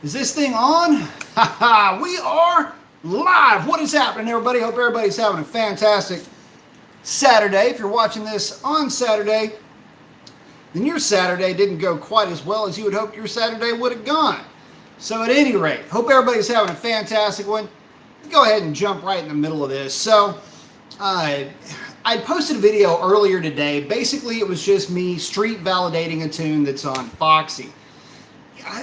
Is this thing on? Haha, we are live. What is happening, everybody? Hope everybody's having a fantastic Saturday. If you're watching this on Saturday, then your Saturday didn't go quite as well as you would hope your Saturday would have gone. So at any rate, hope everybody's having a fantastic one. Go ahead and jump right in the middle of this. So I posted a video earlier today. Basically, it was just me street validating a tune that's on Foxy.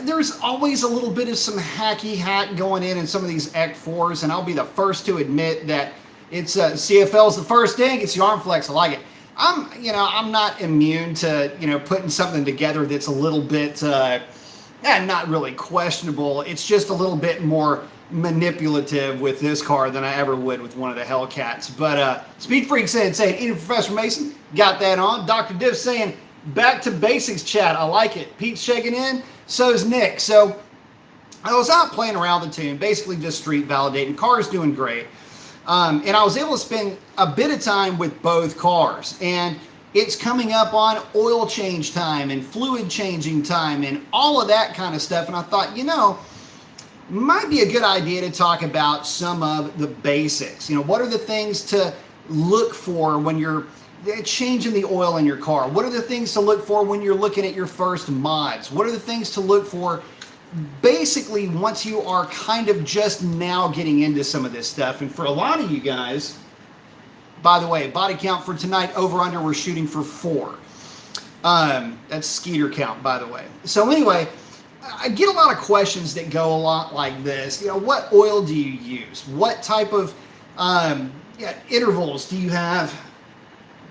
There's always a little bit of some hacky hack going in some of these Ec4s, and I'll be the first to admit that it's CFL's the first thing. It's the arm flex. I like it. I'm not immune to putting something together that's a little bit not really questionable. It's just a little bit more manipulative with this car than I ever would with one of the Hellcats. But Speed Freak saying, Eating Professor Mason, got that on. Dr. Div saying, back to basics, chat. I like it. Pete's checking in. So is Nick. So I was out playing around the tune, basically just street validating. Car's doing great. And I was able to spend a bit of time with both cars. And it's coming up on oil change time and fluid changing time and all of that kind of stuff. And I thought, might be a good idea to talk about some of the basics. What are the things to look for when you're changing the oil in your car? What are the things to look for when you're looking at your first mods? What are the things to look for basically once you are kind of just now getting into some of this stuff? And for a lot of you guys, by the way, body count for tonight, over under, we're shooting for 4. That's Skeeter count, by the way. So anyway, I get a lot of questions that go a lot like this. What oil do you use? What type of intervals do you have?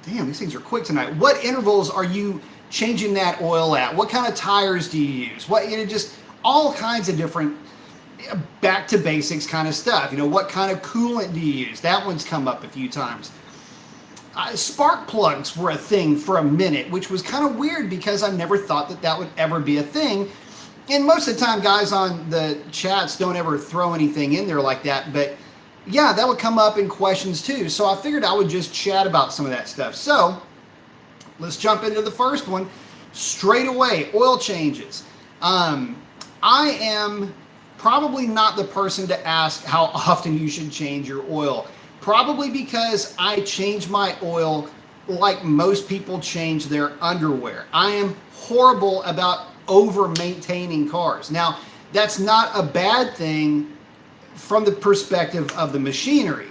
Damn, these things are quick tonight. What intervals are you changing that oil at? What kind of tires do you use? Just all kinds of different back to basics kind of stuff. What kind of coolant do you use? That one's come up a few times. Spark plugs were a thing for a minute, which was kind of weird because I never thought that would ever be a thing. And most of the time, guys on the chats don't ever throw anything in there like that. But yeah, that would come up in questions too. So I figured I would just chat about some of that stuff. So let's jump into the first one straight away. Oil changes. I am probably not the person to ask how often you should change your oil. Probably because I change my oil like most people change their underwear. I am horrible about over maintaining cars. Now, that's not a bad thing from the perspective of the machinery.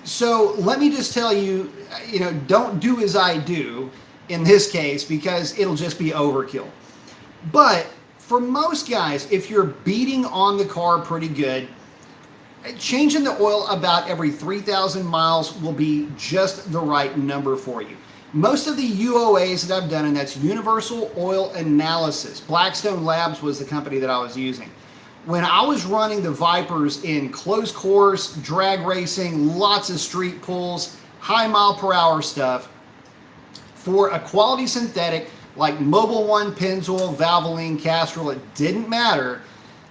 So let me just tell you, don't do as I do in this case, because it'll just be overkill. But for most guys, if you're beating on the car pretty good, changing the oil about every 3,000 miles will be just the right number for you. Most of the UOAs that I've done, and that's Universal Oil Analysis, Blackstone Labs was the company that I was using. When I was running the Vipers in closed course, drag racing, lots of street pulls, high mile per hour stuff, for a quality synthetic like Mobil 1, Pennzoil, Valvoline, Castrol, it didn't matter.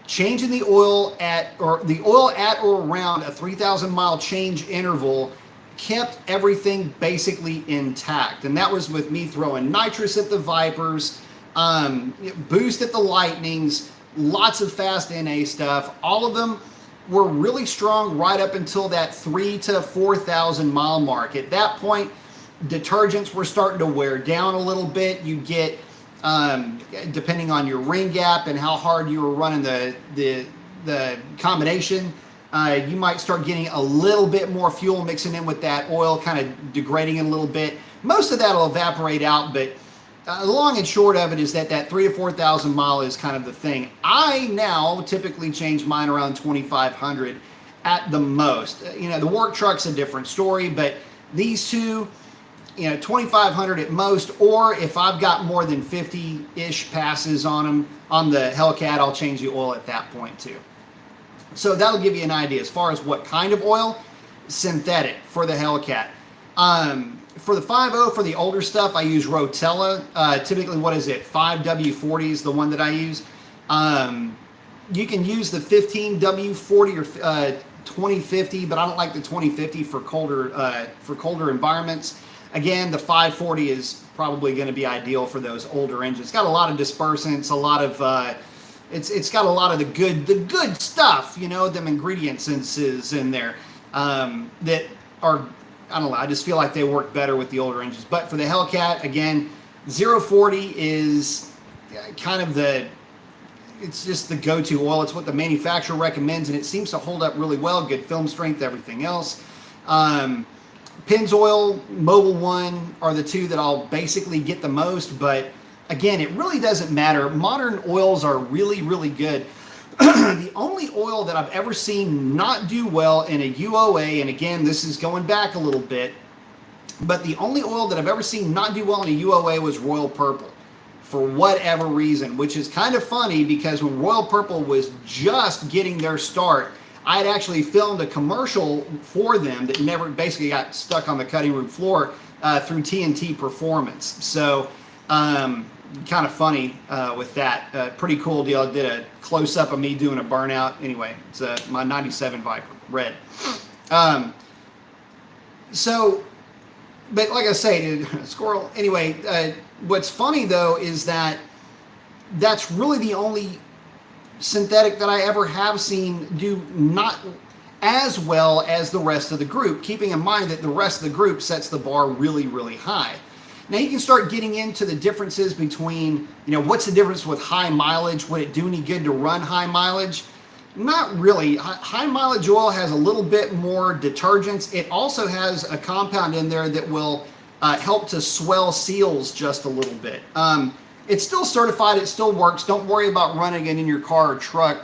Changing the oil at or around a 3,000 mile change interval kept everything basically intact. And that was with me throwing nitrous at the Vipers, boost at the Lightnings, lots of fast NA stuff. All of them were really strong right up until that 3,000 to 4,000 mile mark. At that point, detergents were starting to wear down a little bit. You get, depending on your ring gap and how hard you were running the combination, you might start getting a little bit more fuel mixing in with that oil, kind of degrading it a little bit. Most of that will evaporate out, but the long and short of it is that 3,000 to 4,000 mile is kind of the thing. I now typically change mine around 2,500 at the most. The work truck's a different story, but these two, 2,500 at most, or if I've got more than 50-ish passes on them, on the Hellcat, I'll change the oil at that point too. So that'll give you an idea as far as what kind of oil. Synthetic for the Hellcat. For the 5.0, for the older stuff, I use Rotella. Typically, 5W40 is the one that I use. You can use the 15W40 or 2050, but I don't like the 2050 for colder environments. Again, the 540 is probably going to be ideal for those older engines. It's got a lot of dispersants, a lot of it's got a lot of the good stuff, you know, them ingredients in there that are, I don't know, I just feel like they work better with the older engines. But for the Hellcat, again, 040 is kind of it's just the go-to oil. It's what the manufacturer recommends, and it seems to hold up really well. Good film strength, everything else. Pennzoil, Mobil 1 are the two that I'll basically get the most, but again, it really doesn't matter. Modern oils are really, really good. The only oil that I've ever seen not do well in a UOA, and again, this is going back a little bit, but the only oil that I've ever seen not do well in a UOA was Royal Purple, for whatever reason, which is kind of funny because when Royal Purple was just getting their start, I had actually filmed a commercial for them that never basically got stuck on the cutting room floor through TNT Performance. So kind of funny with that. Pretty cool deal. I did a close-up of me doing a burnout. Anyway, it's my 97 Viper, red. So, but like I say, squirrel. Anyway, what's funny though is that that's really the only synthetic that I ever have seen do not as well as the rest of the group, keeping in mind that the rest of the group sets the bar really, really high. Now you can start getting into the differences between, you know, what's the difference with high mileage? Would it do any good to run high mileage? Not really. High mileage oil has a little bit more detergents. It also has a compound in there that will help to swell seals just a little bit. It's still certified, it still works. Don't worry about running it in your car or truck.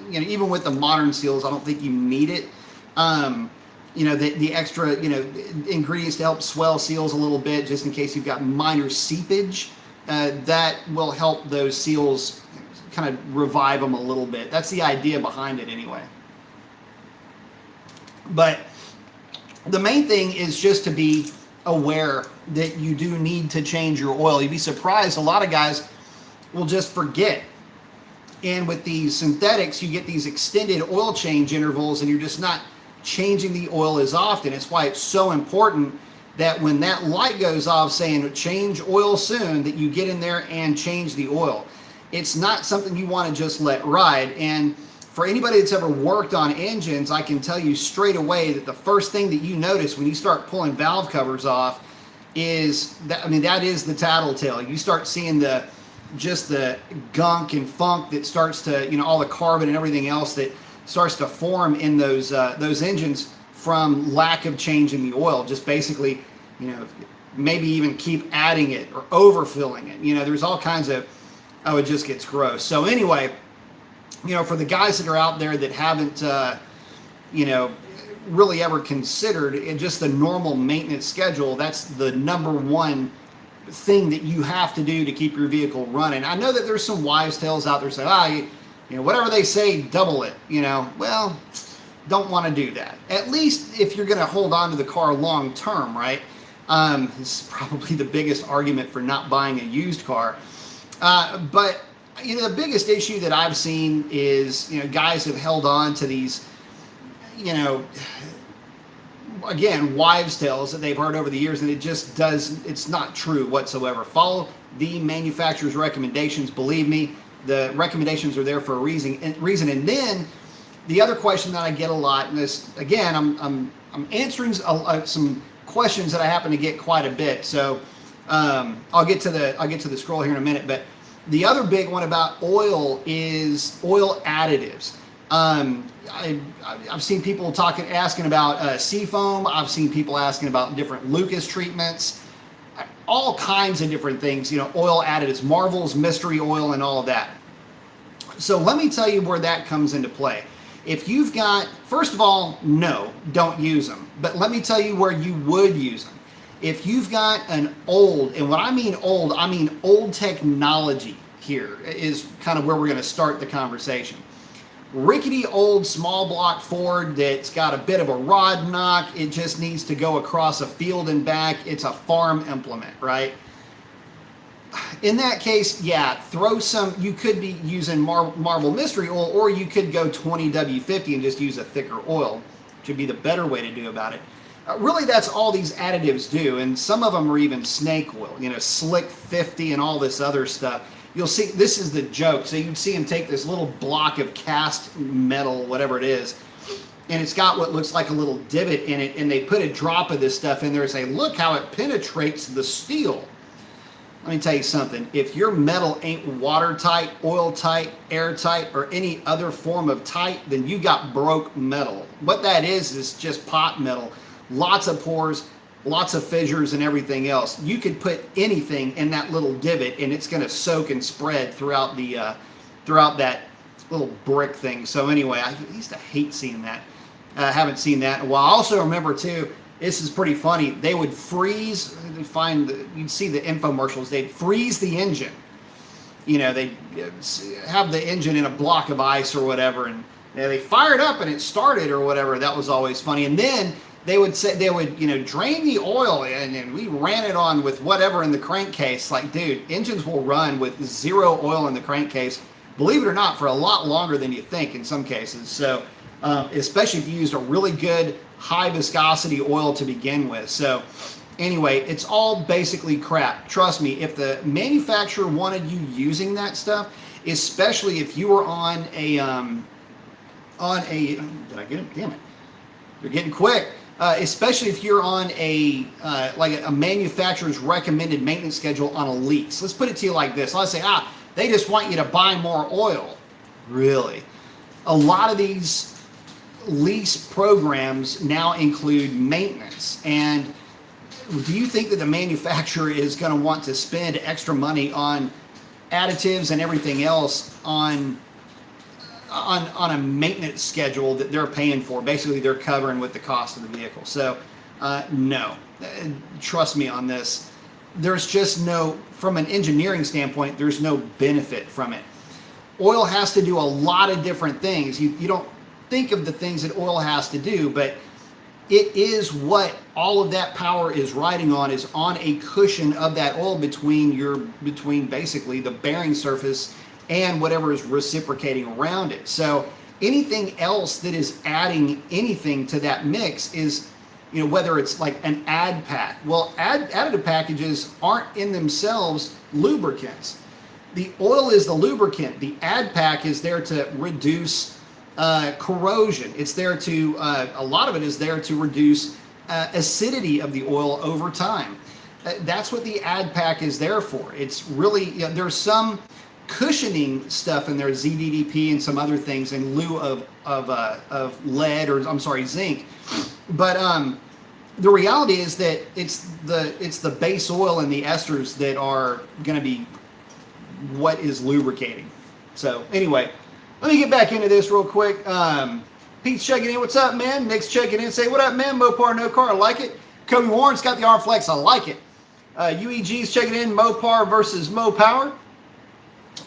You know, even with the modern seals, I don't think you need it. You know, the extra, you know, ingredients to help swell seals a little bit, just in case you've got minor seepage, that will help those seals kind of revive them a little bit. That's the idea behind it anyway. But the main thing is just to be aware that you do need to change your oil. You'd be surprised, a lot of guys will just forget. And with these synthetics, you get these extended oil change intervals and you're just not changing the oil as often. It's why it's so important that when that light goes off saying change oil soon, that you get in there and change the oil. It's not something you want to just let ride. And for anybody that's ever worked on engines, I can tell you straight away that the first thing that you notice when you start pulling valve covers off is that, I mean, that is the tattletale. You start seeing just the gunk and funk that starts to, you know, all the carbon and everything else that starts to form in those engines from lack of changing the oil. Just basically, you know, maybe even keep adding it or overfilling it. You know, there's all kinds of, oh, it just gets gross. So anyway, you know, for the guys that are out there that haven't, you know, really ever considered in just the normal maintenance schedule, that's the #1 thing that you have to do to keep your vehicle running. I know that there's some wives' tales out there saying, you know, whatever they say, double it, you know. Well, don't want to do that. At least if you're going to hold on to the car long term, right? This is probably the biggest argument for not buying a used car. But you know, the biggest issue that I've seen is, you know, guys have held on to these, you know, again, wives' tales that they've heard over the years, and it's not true whatsoever. Follow the manufacturer's recommendations. Believe me, the recommendations are there for a reason. And then the other question that I get a lot, and this, again, I'm answering some questions that I happen to get quite a bit. So I'll get to the scroll here in a minute, but the other big one about oil is oil additives. I've seen people asking about seafoam. I've seen people asking about different Lucas treatments, all kinds of different things, you know, oil additives, Marvel's mystery oil and all of that. So let me tell you where that comes into play. If you've got, first of all, no, don't use them. But let me tell you where you would use them. If you've got an old, and when I mean old technology here is kind of where we're going to start the conversation. Rickety old small block Ford that's got a bit of a rod knock. It just needs to go across a field and back. It's a farm implement, right? In that case, yeah, throw some, you could be using Marvel Mystery Oil, or you could go 20W50 and just use a thicker oil, which would be the better way to do about it. Really, that's all these additives do, and some of them are even snake oil, you know, Slick 50 and all this other stuff. you'll see, this is the joke. So you'd see him take this little block of cast metal, whatever it is, and it's got what looks like a little divot in it, and they put a drop of this stuff in there and say, look how it penetrates the steel. Let me tell you something. If your metal ain't watertight, oil tight, airtight, or any other form of tight, then you got broke metal. What that is just pot metal. Lots of pores, lots of fissures, and everything else. You could put anything in that little divot, and it's going to soak and spread throughout the throughout that little brick thing. So anyway, I used to hate seeing that. I haven't seen that in a while. I also remember too, this is pretty funny. They would freeze, you'd see the infomercials, they'd freeze the engine. You know, they'd have the engine in a block of ice or whatever, and they fired up and it started or whatever. That was always funny. And then they would say, drain the oil and we ran it on with whatever in the crankcase. Like, dude, engines will run with 0 oil in the crankcase, believe it or not, for a lot longer than you think in some cases. So, especially if you used a really good high viscosity oil to begin with. So anyway, it's all basically crap. Trust me, if the manufacturer wanted you using that stuff, especially if you were on a, did I get it? Damn it. You're getting quick. Especially if you're on a, like a manufacturer's recommended maintenance schedule on a lease. Let's put it to you like this. Let's say, they just want you to buy more oil. Really? A lot of these lease programs now include maintenance, and do you think that the manufacturer is going to want to spend extra money on additives and everything else on a maintenance schedule that they're paying for? Basically, they're covering with the cost of the vehicle. So no, trust me on this. There's just no, from an engineering standpoint, there's no benefit from it. Oil has to do a lot of different things. You don't think of the things that oil has to do, but it is what all of that power is riding on, is on a cushion of that oil between basically the bearing surface and whatever is reciprocating around it. So anything else that is adding anything to that mix is, whether it's like an add pack. Well, additive packages aren't in themselves lubricants. The oil is the lubricant. The add pack is there to reduce corrosion. It's there to, a lot of it is there to reduce acidity of the oil over time. That's what the add pack is there for. It's really, there's some cushioning stuff in there, ZDDP and some other things in lieu of lead, or I'm sorry, zinc. But the reality is that it's the base oil and the esters that are going to be what is lubricating. So anyway, let me get back into this real quick. Pete's checking in. What's up, man? Nick's checking in. Say, what up, man? Mopar, no car. I like it. Kobe Warren's got the arm flex. I like it. UEG's checking in. Mopar versus Mopower.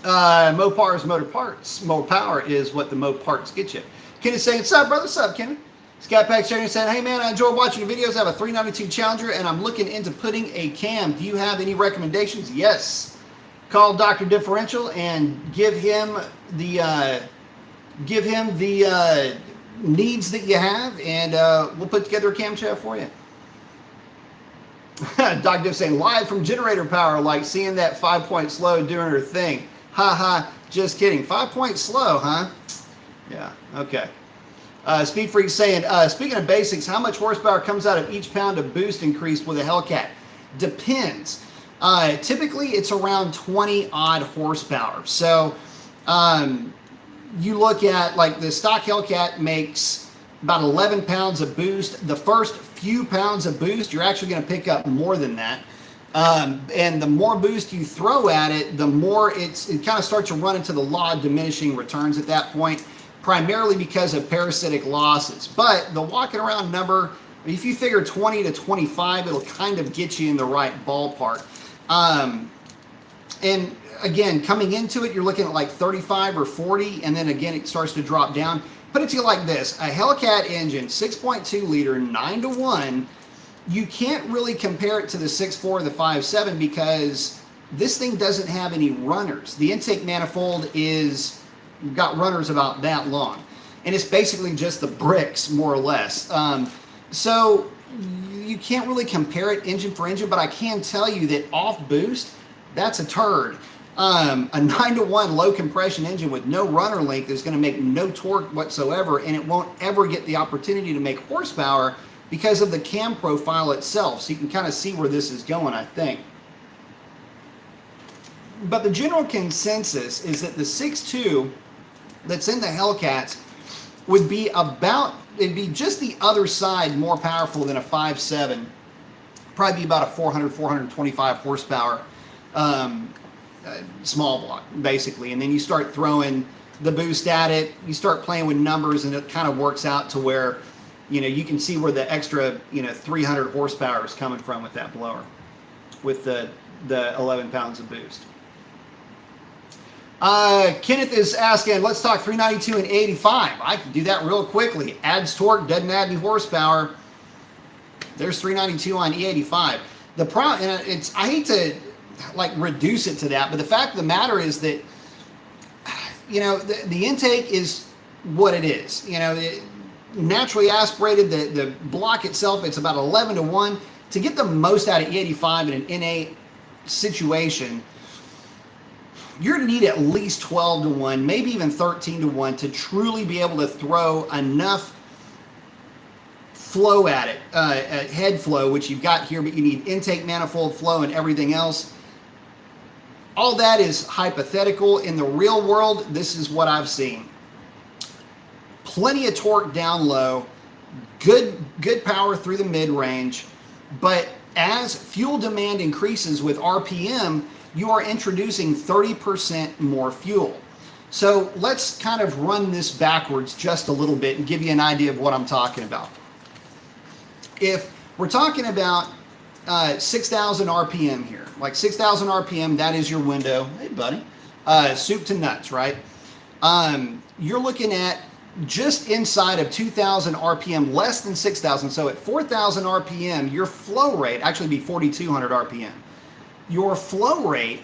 Mopar is motor parts. Mopower is what the Moparts get you. Kenny's saying, what's up, brother? What's up, Kenny? Scat Pack checking in saying, hey, man, I enjoy watching your videos. I have a 392 Challenger, and I'm looking into putting a cam. Do you have any recommendations? Yes. Call Dr. Differential and give him the needs that you have, and we'll put together a cam chat for you. Dr. Diff saying, live from generator power, like seeing that 5-point slow doing her thing. Ha ha, just kidding. 5-point slow, huh? Yeah, okay. Speed Freak saying, speaking of basics, how much horsepower comes out of each pound of boost increased with a Hellcat? Depends. Typically, it's around 20 odd horsepower. So you look at, like, the stock Hellcat makes about 11 pounds of boost. The first few pounds of boost, you're actually going to pick up more than that. And the more boost you throw at it, the more it kind of starts to run into the law of diminishing returns at that point, primarily because of parasitic losses. But the walking around number, if you figure 20 to 25, it'll kind of get you in the right ballpark. And again, coming into it, you're looking at like 35 or 40, and then again, it starts to drop down. Put it to you like this: a Hellcat engine, 6.2 liter, 9-to-1. You can't really compare it to the 6.4 or the 5.7 because this thing doesn't have any runners. The intake manifold is got runners about that long, and it's basically just the bricks, more or less. So you can't really compare it engine for engine, but I can tell you that off boost, that's a turd. A 9-to-1 low compression engine with no runner length is going to make no torque whatsoever, and it won't ever get the opportunity to make horsepower because of the cam profile itself. So you can kind of see where this is going, I think. But the general consensus is that the 6.2 that's in the Hellcats would be it'd be just the other side more powerful than a 5.7. Probably be about a 400, 425 horsepower small block, basically. And then you start throwing the boost at it, you start playing with numbers, and it kind of works out to where, you can see where the extra, 300 horsepower is coming from with that blower, with the 11 pounds of boost. Kenneth is asking, let's talk 392 and 85. I can do that real quickly. Adds torque, doesn't add any horsepower. There's 392 on E85. The problem, and I hate to reduce it to that, but the fact of the matter is that, the intake is what it is. Naturally aspirated, the block itself, it's about 11-to-1. To get the most out of E85 in an NA situation, you're going to need at least 12-to-1, maybe even 13-to-1 to truly be able to throw enough flow at it, head flow, which you've got here, but you need intake manifold flow and everything else. All that is hypothetical. In the real world, this is what I've seen. Plenty of torque down low, good power through the mid-range, but as fuel demand increases with RPM, you are introducing 30% more fuel. So let's kind of run this backwards just a little bit and give you an idea of what I'm talking about. If we're talking about 6,000 RPM here, 6,000 RPM, that is your window. Hey, buddy. Soup to nuts, right? You're looking at just inside of 2,000 RPM, less than 6,000. So at 4,000 RPM, your flow rate, actually be 4,200 RPM. Your flow rate,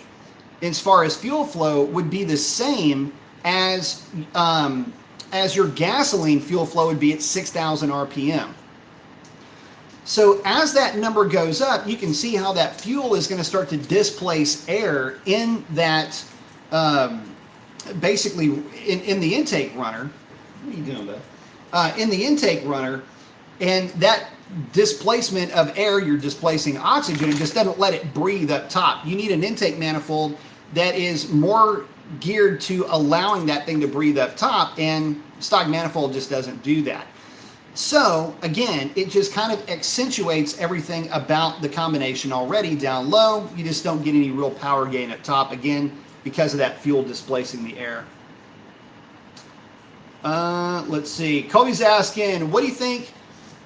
as far as fuel flow, would be the same as your gasoline fuel flow would be at 6,000 RPM. So as that number goes up, you can see how that fuel is going to start to displace air in that, basically in the intake runner. What are you doing, bud? In the intake runner, and that displacement of air, you're displacing oxygen, and just doesn't let it breathe up top. You need an intake manifold that is more geared to allowing that thing to breathe up top, and stock manifold just doesn't do that. So again, it just kind of accentuates everything about the combination already down low. You just don't get any real power gain up top, again, because of that fuel displacing the air. Let's see. Kobe's asking, what do you think?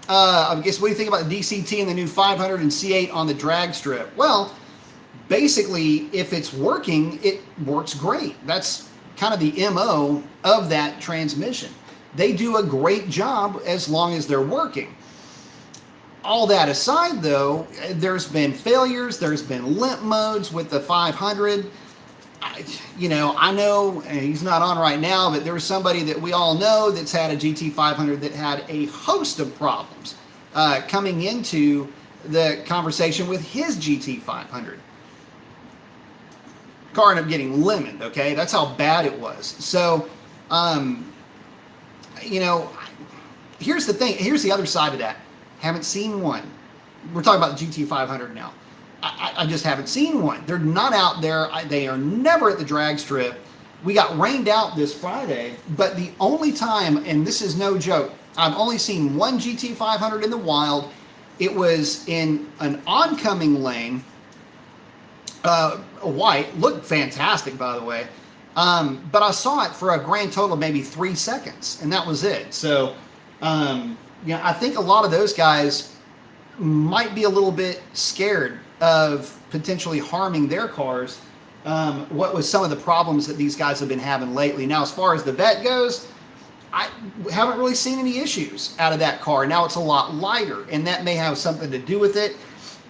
What do you think about the DCT and the new 500 and C8 on the drag strip? Well, basically, if it's working, it works great. That's kind of the MO of that transmission. They do a great job as long as they're working. All that aside, though, there's been failures. There's been limp modes with the 500. I know he's not on right now, but there's somebody that we all know that's had a GT500 that had a host of problems coming into the conversation with his GT500. Car ended up getting lemon, okay? That's how bad it was. So, here's the thing. Here's the other side of that. Haven't seen one. We're talking about the GT500 now. I just haven't seen one. They're not out there. They are never at the drag strip. We got rained out this Friday, but the only time, and this is no joke, I've only seen one GT500 in the wild. It was in an oncoming lane, a white, looked fantastic, by the way. But I saw it for a grand total of maybe 3 seconds, and that was it. So, I think a lot of those guys might be a little bit scared of potentially harming their cars. What was some of the problems that these guys have been having lately. Now, as far as the vet goes, I haven't really seen any issues out of that car. Now it's a lot lighter, and that may have something to do with it.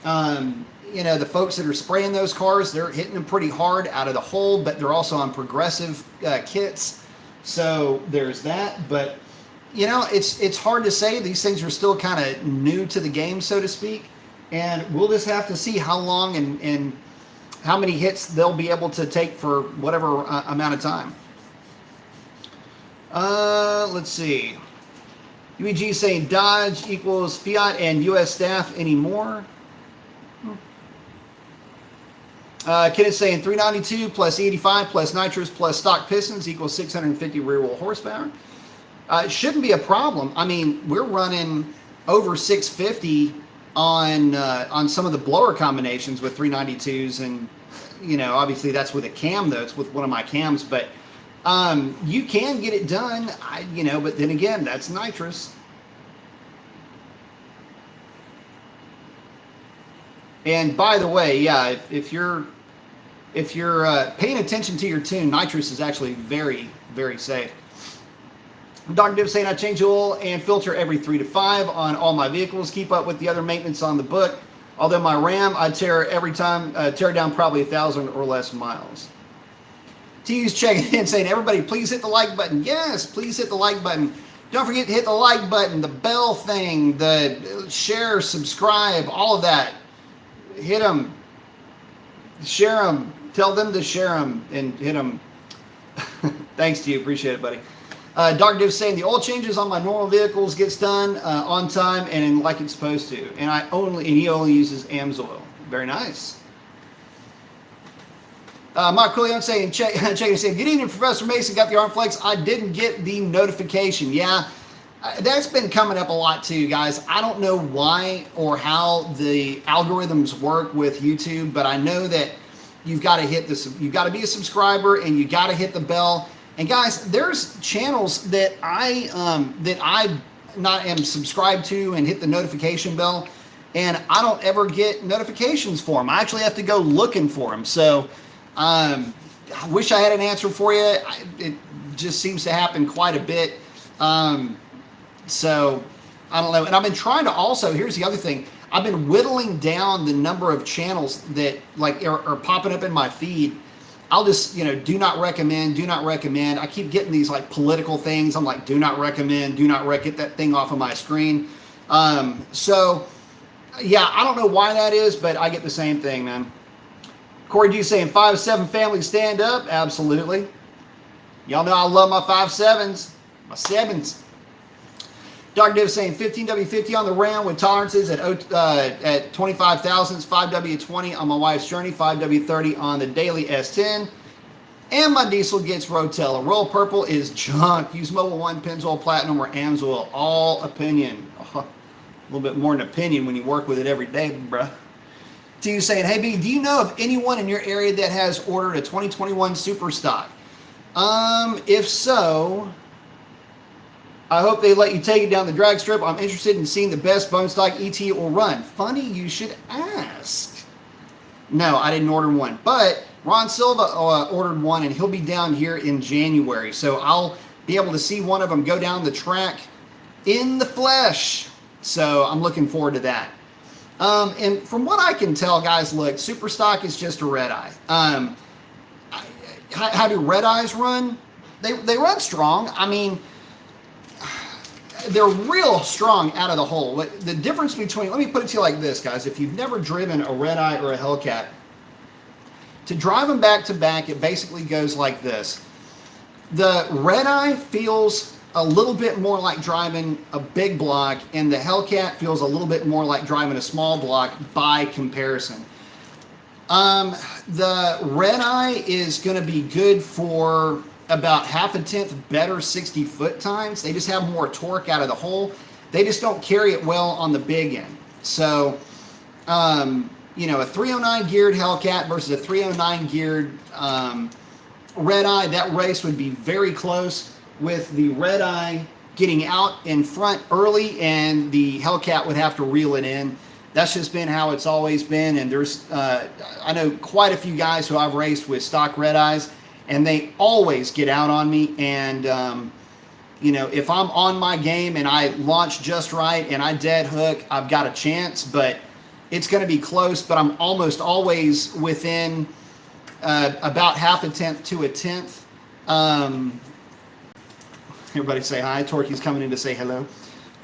The folks that are spraying those cars, they're hitting them pretty hard out of the hole, but they're also on progressive kits. So there's that. But, it's hard to say. These things are still kind of new to the game, so to speak. And we'll just have to see how long and how many hits they'll be able to take for whatever amount of time. Let's see. UEG saying Dodge equals Fiat and U.S. staff anymore. Kenneth saying 392 plus 85 plus nitrous plus stock pistons equals 650 rear wheel horsepower. It shouldn't be a problem. I mean, we're running over 650 on some of the blower combinations with 392s, and you know, obviously that's with a cam though. It's with one of my cams, but you can get it done. You know, but then again, that's nitrous. And by the way, yeah, if you're paying attention to your tune, nitrous is actually very, very safe. Dr. Div saying I change oil and filter every 3 to 5 on all my vehicles. Keep up with the other maintenance on the book. Although my Ram, I tear every time, tear down probably 1,000 or less miles. T's checking in saying, everybody please hit the like button. Yes, please hit the like button. Don't forget to hit the like button, the bell thing, the share, subscribe, all of that. Hit them, share them, tell them to share them, and hit them. Thanks to you, appreciate it, buddy. Dr. Div saying the oil changes on my normal vehicles gets done on time and like it's supposed to, and he only uses AMSOIL. Very nice. Mark Coolion saying check saying good evening, Professor Mason. Got the arm flex. I didn't get the notification. Yeah. That's been coming up a lot too, guys. I don't know why or how the algorithms work with YouTube, but I know that you've got to hit this. You've got to be a subscriber and you got to hit the bell. And guys, there's channels that I am subscribed to and hit the notification bell, and I don't ever get notifications for them. I actually have to go looking for them. So I wish I had an answer for you. It just seems to happen quite a bit. So I don't know. And I've been trying to also, here's the other thing. I've been whittling down the number of channels that like are popping up in my feed. I'll just, you know, do not recommend, do not recommend. I keep getting these like political things. I'm like, do not recommend, do not get that thing off of my screen. So yeah, I don't know why that is, but I get the same thing, man. Corey G saying 5'7" family stand up. Absolutely. Y'all know I love my 5'7s, my 7s. Dr. Div saying 15W50 on the Ram with tolerances at 25 thousandths, 5W20 on my wife's Journey, 5W30 on the daily S10. And my diesel gets Rotella. Royal Purple is junk. Use Mobil 1, Pennzoil Platinum, or AMSOIL. All opinion. Oh, a little bit more than opinion when you work with it every day, bruh. T saying, hey B, do you know of anyone in your area that has ordered a 2021 Super Stock? If so, I hope they let you take it down the drag strip. I'm interested in seeing the best bone stock ET will run. Funny you should ask. No, I didn't order one, but Ron Silva ordered one, and he'll be down here in January. So I'll be able to see one of them go down the track in the flesh. So I'm looking forward to that. And from what I can tell, guys, look, Super Stock is just a red eye. How do red eyes run? They run strong. I mean, they're real strong out of the hole. The difference between, let me put it to you like this, guys. If you've never driven a red eye or a Hellcat, to drive them back to back, it basically goes like this. The red eye feels a little bit more like driving a big block, and the Hellcat feels a little bit more like driving a small block by comparison. The red eye is going to be good for about half a tenth better 60-foot times. They just have more torque out of the hole. They just don't carry it well on the big end. So, you know, a 309 geared Hellcat versus a 309 geared red eye, that race would be very close, with the red eye getting out in front early and the Hellcat would have to reel it in. That's just been how it's always been. And there's, I know quite a few guys who I've raced with stock red eyes, and they always get out on me. And, you know, if I'm on my game and I launch just right and I dead hook, I've got a chance, but it's going to be close. But I'm almost always within about half a tenth to a tenth. Everybody say hi. Torquey's coming in to say hello.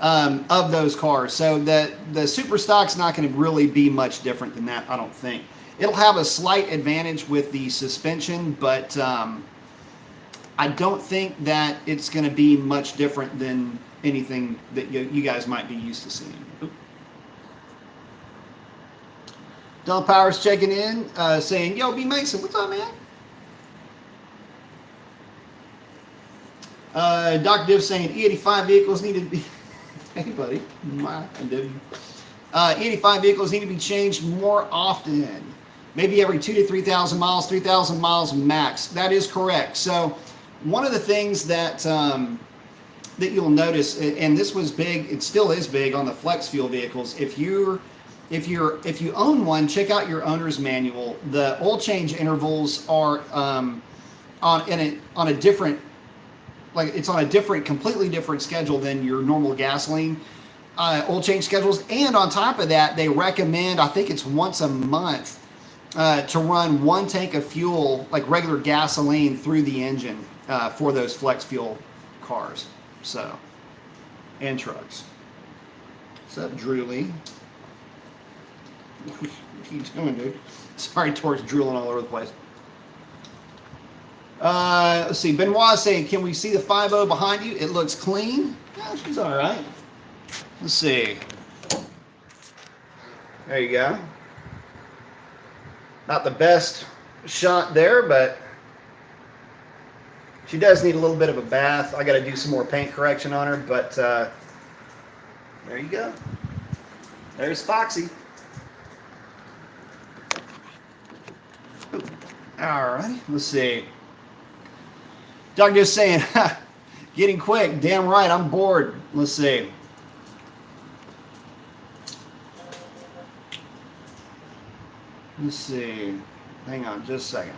Of those cars. So the Super Stock's not going to really be much different than that, I don't think. It'll have a slight advantage with the suspension, but I don't think that it's going to be much different than anything that you guys might be used to seeing. Don Powers checking in, saying, yo, B. Mason, what's up, man? Dr. Div saying E85 vehicles need to be... Hey, buddy. E85 vehicles need to be changed more often. Maybe every 2,000 to 3,000 miles, 3,000 miles max. That is correct. So one of the things that that you'll notice, and this was big, it still is big on the flex fuel vehicles. If you own one, check out your owner's manual. The oil change intervals are on a different, like it's on a different, completely different schedule than your normal gasoline oil change schedules. And on top of that, they recommend, I think it's once a month, to run 1 tank of fuel, like regular gasoline, through the engine for those flex fuel cars. So, and trucks. What's up, Drewly? What are you doing, dude? Sorry, Torch drooling all over the place. Let's see. Benoit saying, can we see the 5.0 behind you? It looks clean. Yeah, she's all right. Let's see. There you go. Not the best shot there, but she does need a little bit of a bath. I got to do some more paint correction on her, but there you go. There's Foxy. All right, let's see. Doug just saying, getting quick. Damn right, I'm bored. Let's see. Let's see. Hang on just a second.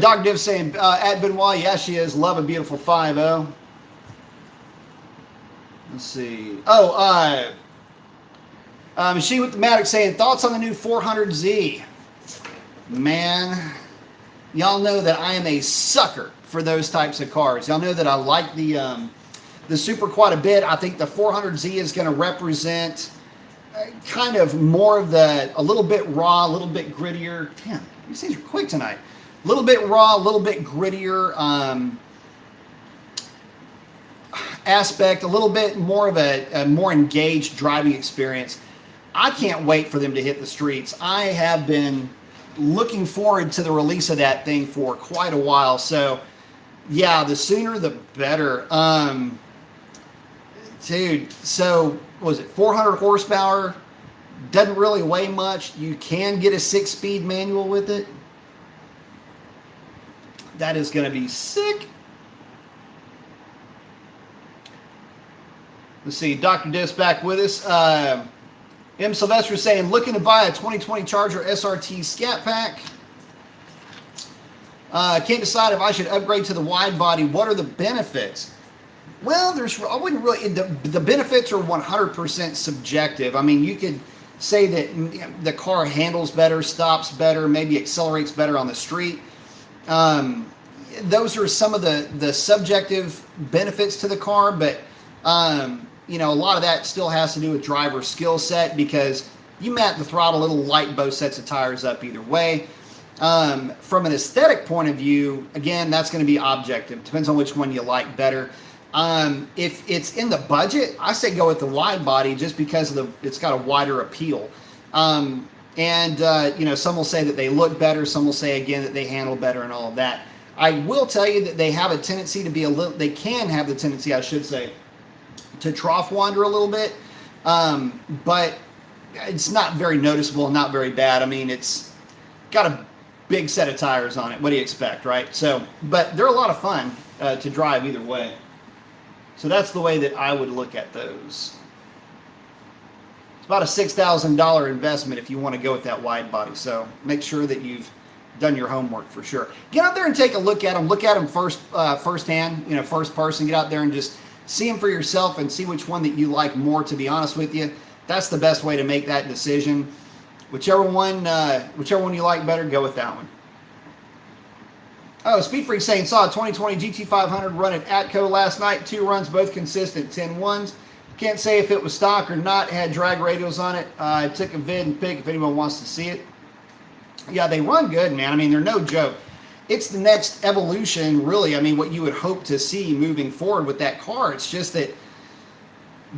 Doc Div saying, at Benoit, yeah, she is. Love a beautiful 5.0. Let's see. Oh, Machine with the Matic saying, thoughts on the new 400Z? Man, y'all know that I am a sucker for those types of cars. Y'all know that I like the Super quite a bit. I think the 400Z is going to represent kind of more of a little bit raw, a little bit grittier. Damn, these things are quick tonight. A little bit raw, a little bit grittier aspect, a little bit more of a more engaged driving experience. I can't wait for them to hit the streets. I have been looking forward to the release of that thing for quite a while. So, yeah, the sooner the better. Dude, so what was it 400 horsepower? Doesn't really weigh much. You can get a 6-speed manual with it. That is going to be sick. Let's see, Dr. Diss back with us. M. Sylvester saying, looking to buy a 2020 Charger SRT Scat Pack. Can't decide if I should upgrade to the wide body. What are the benefits? Well, I wouldn't really, the benefits are 100% subjective. I mean, you could say that the car handles better, stops better, maybe accelerates better on the street. Those are some of the subjective benefits to the car, but you know, a lot of that still has to do with driver skill set, because you mat the throttle, it'll light both sets of tires up either way. From an aesthetic point of view, again, that's going to be objective. Depends on which one you like better. If it's in the budget, I say go with the wide body just because of it's got a wider appeal. You know, some will say that they look better. Some will say again that they handle better and all of that. I will tell you that they have a tendency to be they can have the tendency, I should say, to trough wander a little bit. But it's not very noticeable, not very bad. I mean, it's got a big set of tires on it. What do you expect, right? So, but they're a lot of fun to drive either way. So that's the way that I would look at those. It's about a $6,000 investment if you want to go with that wide body. So make sure that you've done your homework for sure. Get out there and take a look at them. Look at them firsthand, you know, first person. Get out there and just see them for yourself and see which one that you like more, to be honest with you. That's the best way to make that decision. Whichever one you like better, go with that one. Oh, Speed Freak saying, saw a 2020 GT500 run at Atco last night. 2 runs, both consistent, 10-1s. Can't say if it was stock or not. It had drag radials on it. I took a vid and pic if anyone wants to see it. Yeah, they run good, man. I mean, they're no joke. It's the next evolution, really. I mean, what you would hope to see moving forward with that car. It's just that,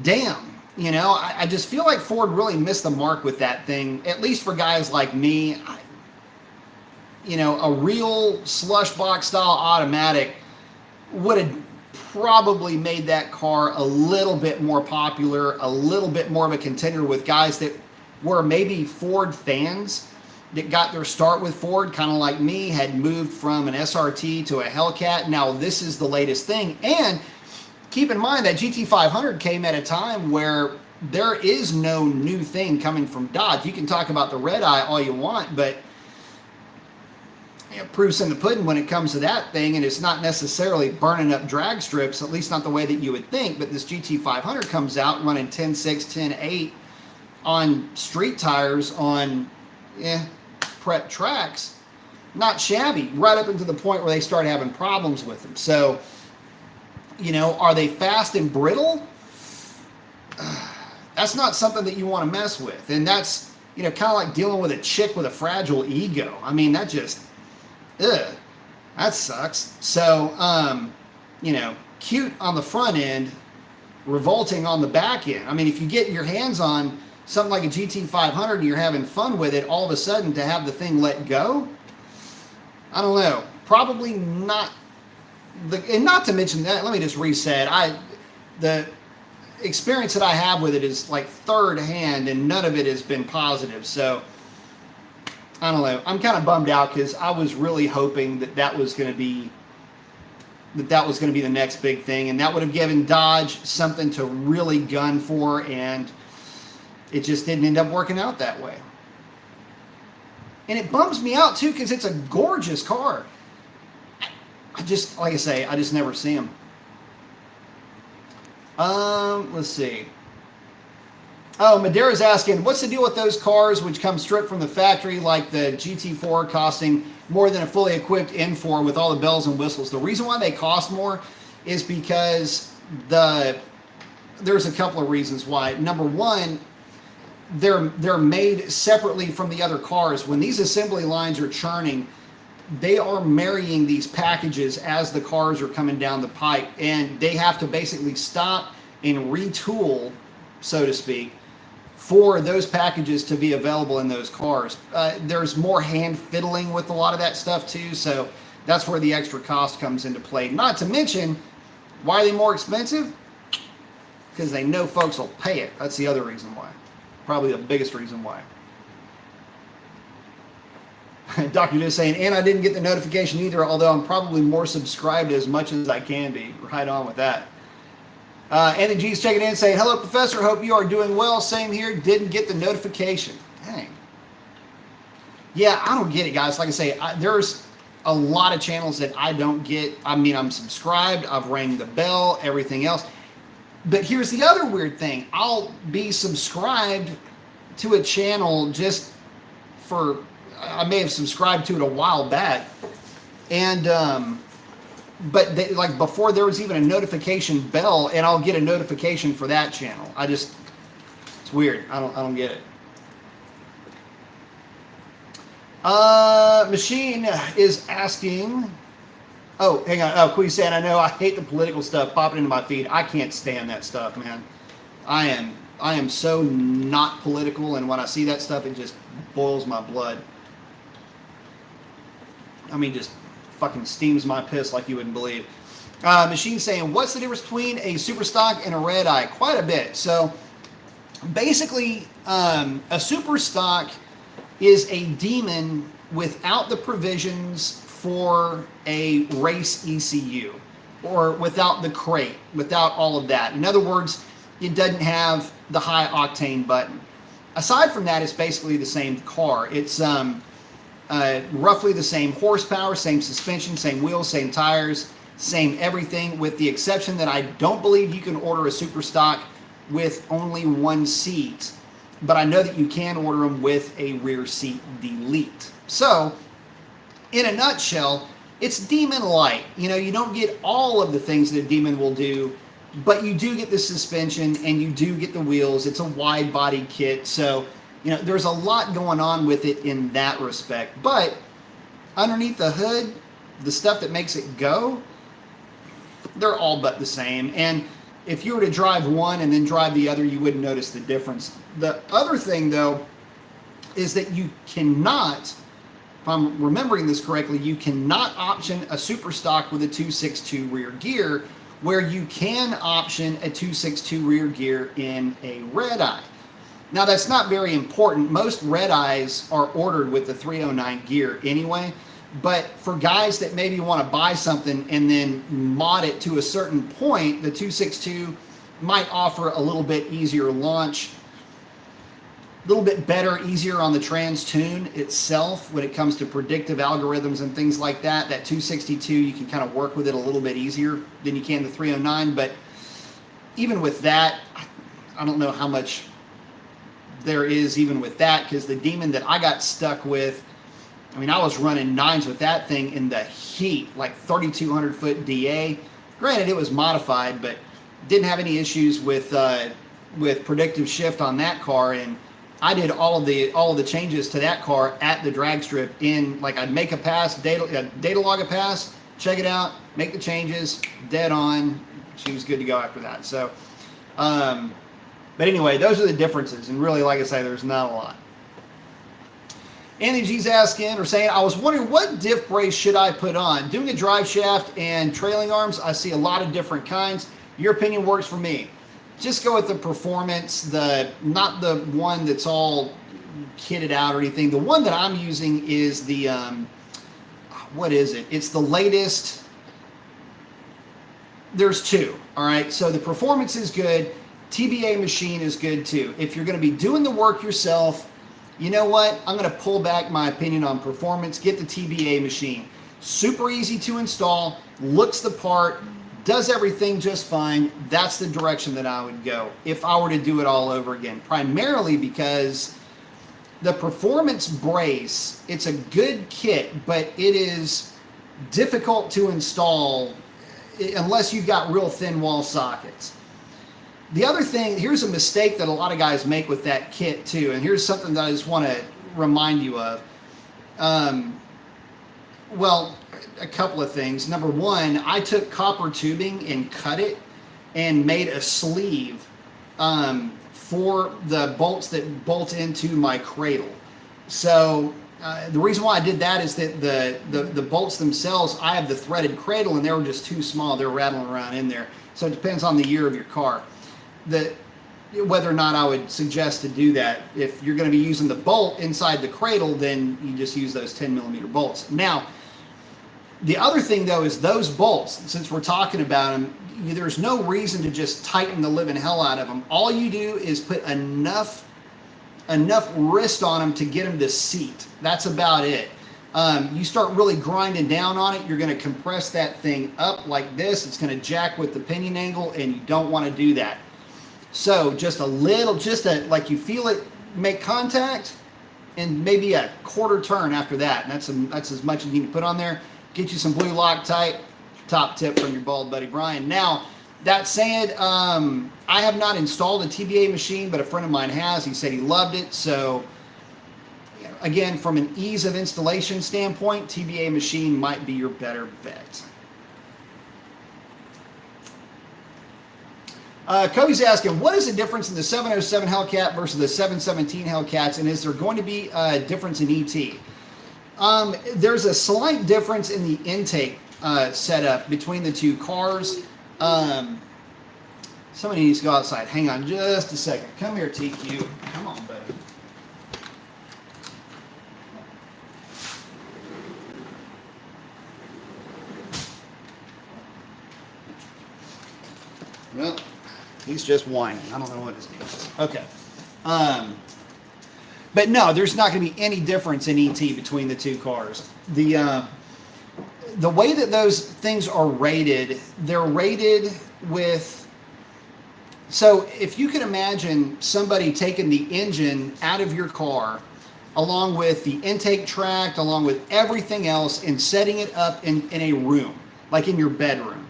damn, you know, I just feel like Ford really missed the mark with that thing, at least for guys like me. You know, a real slush box style automatic would have probably made that car a little bit more popular, a little bit more of a contender with guys that were maybe Ford fans that got their start with Ford, kind of like me, had moved from an SRT to a Hellcat. Now this is the latest thing. And keep in mind that GT500 came at a time where there is no new thing coming from Dodge. You can talk about the red eye all you want, but you know, proof's in the pudding when it comes to that thing, and it's not necessarily burning up drag strips, at least not the way that you would think. But this GT500 comes out running 10.6, 10.8 on street tires on prep tracks. Not shabby, right up into the point where they start having problems with them. So, you know, are they fast and brittle? That's not something that you want to mess with. And that's, you know, kind of like dealing with a chick with a fragile ego. I mean, that just, that sucks. So, you know, cute on the front end, revolting on the back end. I mean, if you get your hands on something like a GT500 and you're having fun with it, all of a sudden to have the thing let go, I don't know. Probably not. And not to mention that, let me just reset. The experience that I have with it is like third hand, and none of it has been positive. So I don't know. I'm kind of bummed out because I was really hoping that that was going to be the next big thing, and that would have given Dodge something to really gun for, and it just didn't end up working out that way. And it bums me out too because it's a gorgeous car. I just, like I say, I just never see them. Let's see. Oh, Madera's asking, what's the deal with those cars which come stripped from the factory, like the GT4 costing more than a fully equipped N4 with all the bells and whistles? The reason why they cost more is because there's a couple of reasons why. Number one, they're made separately from the other cars. When these assembly lines are churning, they are marrying these packages as the cars are coming down the pipe, and they have to basically stop and retool, so to speak, for those packages to be available in those cars. There's more hand fiddling with a lot of that stuff too, so that's where the extra cost comes into play. Not to mention, why are they more expensive? Because they know folks will pay it. That's the other reason why. Probably the biggest reason why. Dr. just saying, and I didn't get the notification either, although I'm probably more subscribed as much as I can be. Right on with that. Anthony G's checking in saying, hello, Professor. Hope you are doing well. Same here. Didn't get the notification. Dang. Yeah, I don't get it, guys. Like I say, there's a lot of channels that I don't get. I mean, I'm subscribed. I've rang the bell, everything else. But here's the other weird thing. I'll be subscribed to a channel just for, I may have subscribed to it a while back, and but they, like before there was even a notification bell, and I'll get a notification for that channel. It's weird. I don't get it. Machine is asking. Oh, hang on. Oh, Queen saying, I know I hate the political stuff popping into my feed. I can't stand that stuff, man. I am so not political, and when I see that stuff, it just boils my blood. I mean, just fucking steams my piss like you wouldn't believe. Machine saying, what's the difference between a super stock and a red eye? Quite a bit. So basically, a super stock is a demon without the provisions for a race ECU, or without the crate, without all of that. In other words, it doesn't have the high octane button. Aside from that, it's basically the same car. It's roughly the same horsepower, same suspension, same wheels, same tires, same everything, with the exception that I don't believe you can order a super stock with only one seat, but I know that you can order them with a rear seat delete. So in a nutshell, it's Demon Light. You know, you don't get all of the things that a Demon will do, but you do get the suspension and you do get the wheels. It's a wide body kit. So You know, there's a lot going on with it in that respect. But underneath the hood, the stuff that makes it go, they're all but the same. And if you were to drive one and then drive the other, you wouldn't notice the difference. The other thing, though, is that you cannot, if I'm remembering this correctly, you cannot option a super stock with a 262 rear gear, where you can option a 262 rear gear in a red eye. Now, that's not very important. Most red eyes are ordered with the 309 gear anyway. But for guys that maybe want to buy something and then mod it to a certain point, the 262 might offer a little bit easier launch, a little bit better, easier on the trans tune itself when it comes to predictive algorithms and things like that. That 262, you can kind of work with it a little bit easier than you can the 309. But even with that, I don't know how much there is even with that, because the Demon that I got stuck with, I mean, I was running 9s with that thing in the heat, like 3,200 foot DA. Granted, it was modified, but didn't have any issues with predictive shift on that car. And I did all of the changes to that car at the drag strip. In like, I'd make a pass, data log a pass, check it out, make the changes, dead on. She was good to go after that. So, but anyway, those are the differences. And really, like I say, there's not a lot. Anthony G's asking or saying, I was wondering what diff brace should I put on? Doing a drive shaft and trailing arms, I see a lot of different kinds. Your opinion works for me. Just go with the performance, not the one that's all kitted out or anything. The one that I'm using is the, what is it? It's the latest. There's two, all right? So the performance is good. TBA machine is good too. If you're going to be doing the work yourself, you know what? I'm going to pull back my opinion on performance. Get the TBA machine. Super easy to install, looks the part, does everything just fine. That's the direction that I would go if I were to do it all over again. Primarily because the performance brace, it's a good kit, but it is difficult to install unless you've got real thin wall sockets. The other thing, here's a mistake that a lot of guys make with that kit too, and here's something that I just want to remind you of. Well, a couple of things. Number one, I took copper tubing and cut it and made a sleeve for the bolts that bolt into my cradle. So the reason why I did that is that the bolts themselves, I have the threaded cradle and they were just too small. They're rattling around in there. So it depends on the year of your car. Whether or not I would suggest to do that. If you're going to be using the bolt inside the cradle, then you just use those 10 millimeter bolts. Now, the other thing though is those bolts, since we're talking about them, there's no reason to just tighten the living hell out of them. All you do is put enough wrist on them to get them to seat. That's about it. You start really grinding down on it, you're going to compress that thing up like this. It's going to jack with the pinion angle, and you don't want to do that. So just a little, like you feel it make contact, and maybe a quarter turn after that. And that's as much as you need to put on there. Get you some blue Loctite. Top tip from your bald buddy Brian. Now, that said, I have not installed a TBA machine, but a friend of mine has. He said he loved it. So again, from an ease of installation standpoint, TBA machine might be your better bet. Kobe's asking, what is the difference in the 707 Hellcat versus the 717 Hellcats, and is there going to be a difference in ET? There's a slight difference in the intake setup between the two cars. Somebody needs to go outside. Hang on just a second. Come here, TQ. Come on, buddy. Well, he's just whining. I don't know what his name is. Okay. But no, there's not going to be any difference in ET between the two cars. The way that those things are rated, they're rated with... So if you can imagine somebody taking the engine out of your car, along with the intake tract, along with everything else, and setting it up in a room, like in your bedroom.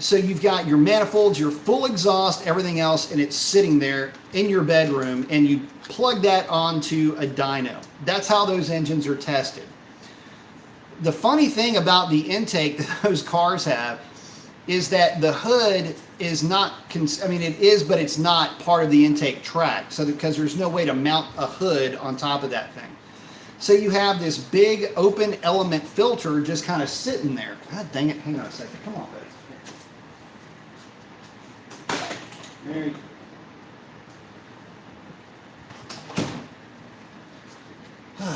So you've got your manifolds, your full exhaust, everything else, and it's sitting there in your bedroom, and you plug that onto a dyno. That's how those engines are tested. The funny thing about the intake that those cars have is that the hood is not, I mean, it is, but it's not part of the intake track. So because there's no way to mount a hood on top of that thing. So you have this big open element filter just kind of sitting there. God dang it, hang on a second, come on, buddy. There you go.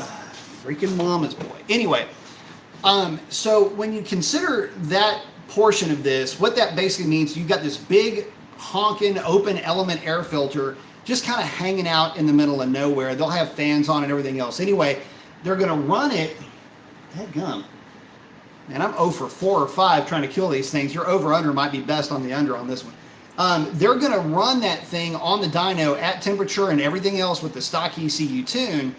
Freaking mama's boy. Anyway, so when you consider that portion of this, what that basically means, you've got this big honking open element air filter just kind of hanging out in the middle of nowhere. They'll have fans on and everything else. Anyway, they're going to run it. Dadgum. Man, I'm 0 for 4 or 5 trying to kill these things. Your over-under might be best on the under on this one. They're going to run that thing on the dyno at temperature and everything else with the stock ECU tune,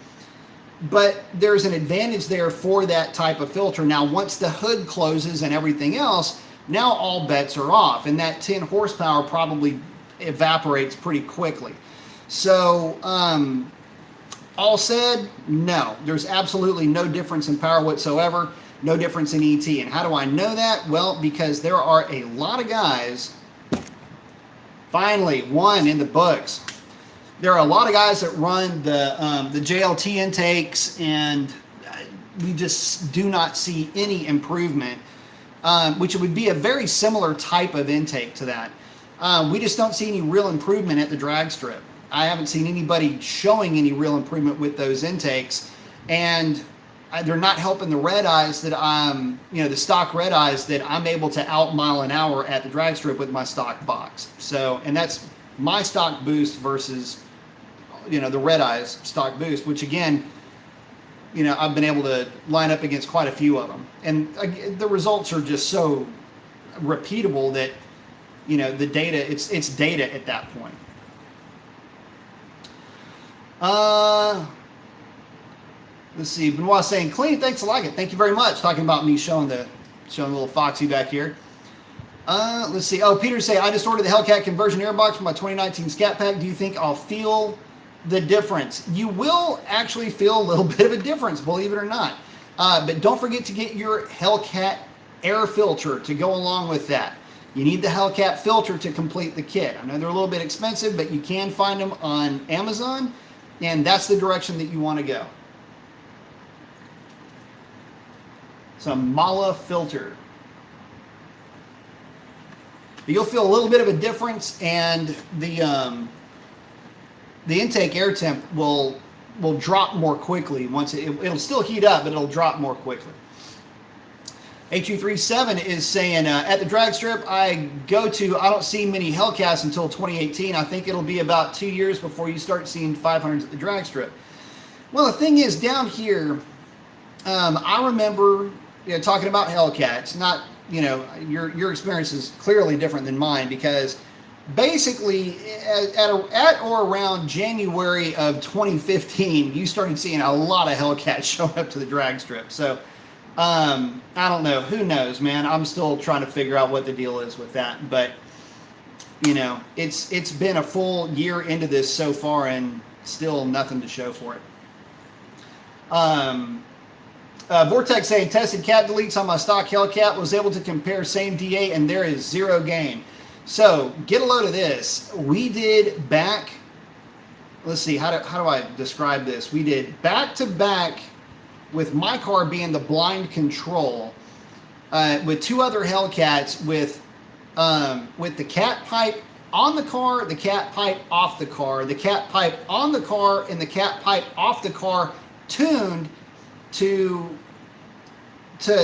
but there's an advantage there for that type of filter. Now, once the hood closes and everything else, now all bets are off, and that 10 horsepower probably evaporates pretty quickly. So, all said, no, there's absolutely no difference in power whatsoever, no difference in ET. And how do I know that? Well, because there are a lot of guys. Finally, one in the books. There are a lot of guys that run the JLT intakes, and we just do not see any improvement, which would be a very similar type of intake to that. We just don't see any real improvement at the drag strip. I haven't seen anybody showing any real improvement with those intakes, and they're not helping the red eyes that the stock red eyes that I'm able to out mile an hour at the drag strip with my stock box. So, and that's my stock boost versus, the red eyes stock boost, which again, I've been able to line up against quite a few of them. And the results are just so repeatable that, the data, it's data at that point. Let's see. Benoit saying, clean, thanks, I like it. Thank you very much. Talking about me showing the little Foxy back here. Let's see. Oh, Peter say, I just ordered the Hellcat conversion airbox for my 2019 Scat Pack. Do you think I'll feel the difference? You will actually feel a little bit of a difference, believe it or not. But don't forget to get your Hellcat air filter to go along with that. You need the Hellcat filter to complete the kit. I know they're a little bit expensive, but you can find them on Amazon, and that's the direction that you want to go. Some Mala filter. You'll feel a little bit of a difference, and the intake air temp will drop more quickly. Once it'll still heat up, but it'll drop more quickly. HU37 is saying, at the drag strip I don't see many Hellcats until 2018. I think it'll be about 2 years before you start seeing 500s at the drag strip. Well, the thing is, down here, I remember talking about Hellcats. Not, your experience is clearly different than mine, because basically at or around January of 2015, you started seeing a lot of Hellcats show up to the drag strip. So I don't know. Who knows, man? I'm still trying to figure out what the deal is with that. But it's been a full year into this so far, and still nothing to show for it. Vortex saying, tested cat deletes on my stock Hellcat, was able to compare same DA, and there is zero gain. So get a load of this. We did back, let's see, how do I describe this? We did back-to-back with my car being the blind control, with 2 other Hellcats with the cat pipe on the car, the cat pipe off the car, the cat pipe on the car, and the cat pipe off the car, tuned to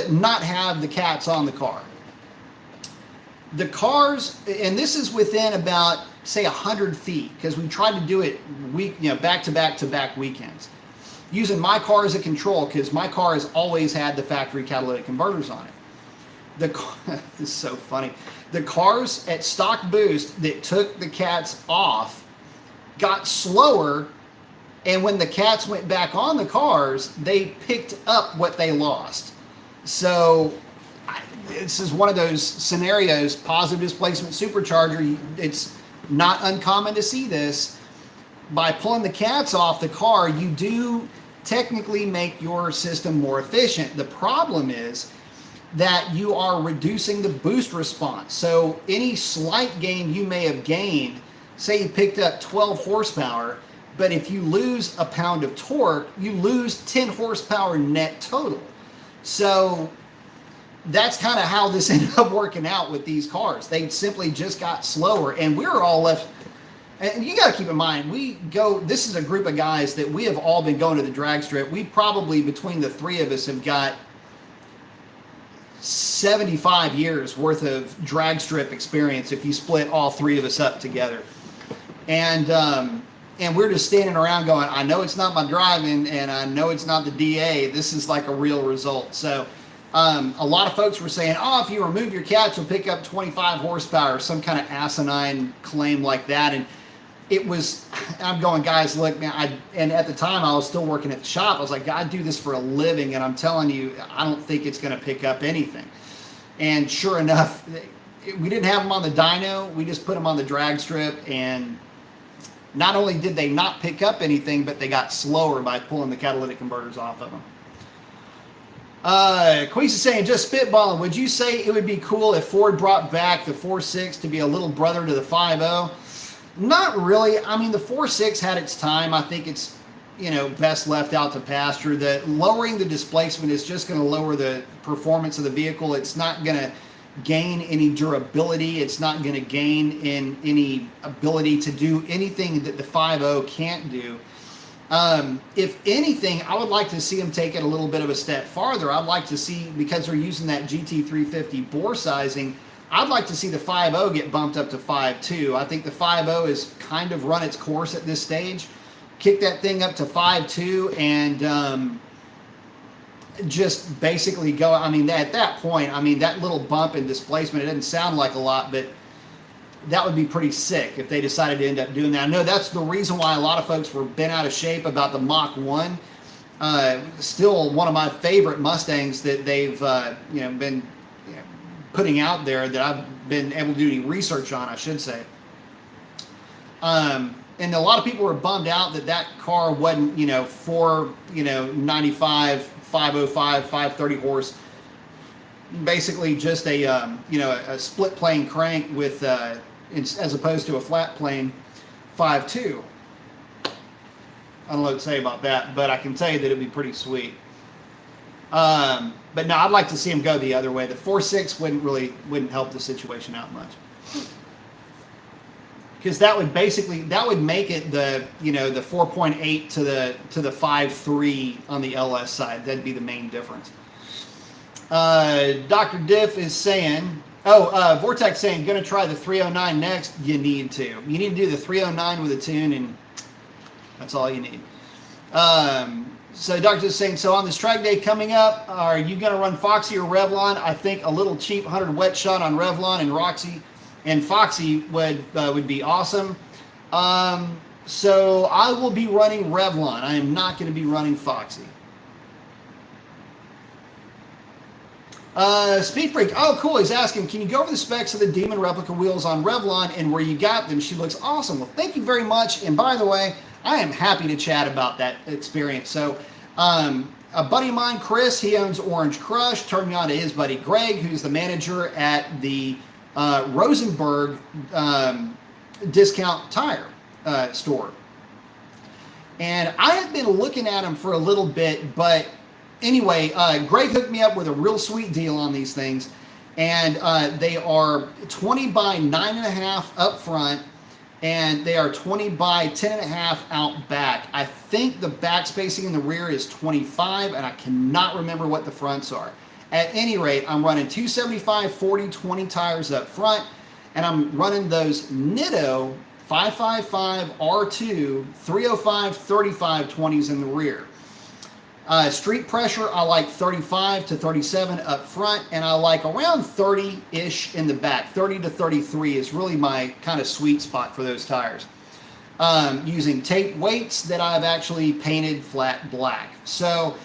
not have the cats on the car. The cars, and this is within about, say, 100 feet, because we tried to do it back-to-back weekends, using my car as a control, because my car has always had the factory catalytic converters on it. This is so funny. The cars at stock boost that took the cats off got slower, and when the cats went back on the cars, they picked up what they lost. So this is one of those scenarios, positive displacement supercharger. It's not uncommon to see this. By pulling the cats off the car, you do technically make your system more efficient. The problem is that you are reducing the boost response. So any slight gain you may have gained, say you picked up 12 horsepower, but if you lose a pound of torque, you lose 10 horsepower net total. So that's kind of how this ended up working out with these cars. They simply just got slower, and we were all left. And you got to keep in mind, this is a group of guys that we have all been going to the drag strip. We probably, between the three of us, have got 75 years worth of drag strip experience if you split all three of us up together. And we're just standing around going, I know it's not my driving, and I know it's not the DA. This is like a real result. So a lot of folks were saying, oh, if you remove your cats, you'll pick up 25 horsepower, some kind of asinine claim like that. And it was, I'm going, guys, look, man, and at the time I was still working at the shop. I was like, I do this for a living, and I'm telling you, I don't think it's going to pick up anything. And sure enough, we didn't have them on the dyno. We just put them on the drag strip, and not only did they not pick up anything, but they got slower by pulling the catalytic converters off of them. Queese is saying, just spitballing, would you say it would be cool if Ford brought back the 4.6 to be a little brother to the 5.0? Not really. I mean, the 4.6 had its time. I think it's, best left out to pasture. That lowering the displacement is just going to lower the performance of the vehicle. It's not going to gain any durability. It's not going to gain in any ability to do anything that the 5.0 can't do. If anything, I would like to see them take it a little bit of a step farther. I'd like to see, because they're using that GT350 bore sizing, I'd like to see the 5.0 get bumped up to 5.2. I think the 5.0 has kind of run its course at this stage. Kick that thing up to 5.2 and just basically go. I mean, at that point, that little bump in displacement, it doesn't sound like a lot, but that would be pretty sick if they decided to end up doing that. I know that's the reason why a lot of folks were bent out of shape about the Mach 1. Still one of my favorite Mustangs that they've been putting out there, that I've been able to do any research on, I should say. And a lot of people were bummed out that car wasn't, 495, 505, 530 horse. Basically just a split plane crank with, as opposed to a flat plane 5.2. I don't know what to say about that, but I can tell you that it'd be pretty sweet. But no, I'd like to see him go the other way. The 4.6 wouldn't help the situation out much, because that would make it the the 4.8 to the 5.3 on the LS side. That'd be the main difference. Dr. Diff is saying, Vortex saying, gonna try the 309 next. You need to. You need to do the 309 with a tune, and that's all you need. So Dr. is saying, so on this track day coming up, are you going to run Foxy or Revlon? I think a little cheap 100 wet shot on Revlon and Roxy and Foxy would be awesome. So I will be running Revlon. I am not going to be running Foxy. Speed Freak, oh cool, he's asking, can you go over the specs of the Demon replica wheels on Revlon and where you got them? She looks awesome. Well, thank you very much. And by the way, I am happy to chat about that experience. So a buddy of mine, Chris, he owns Orange Crush, turned me on to his buddy Greg, who's the manager at the Rosenberg discount tire store. And I had been looking at them for a little bit, but anyway, Greg hooked me up with a real sweet deal on these things. And they are 20 by 9.5 up front, and they are 20 by 10.5 out back. I think the back spacing in the rear is 25, and I cannot remember what the fronts are. At any rate, I'm running 275, 40, 20 tires up front, and I'm running those Nitto 555 R2 305 35 20s in the rear. Street pressure, I like 35 to 37 up front, and I like around 30-ish in the back. 30 to 33 is really my kind of sweet spot for those tires. Using tape weights that I've actually painted flat black. So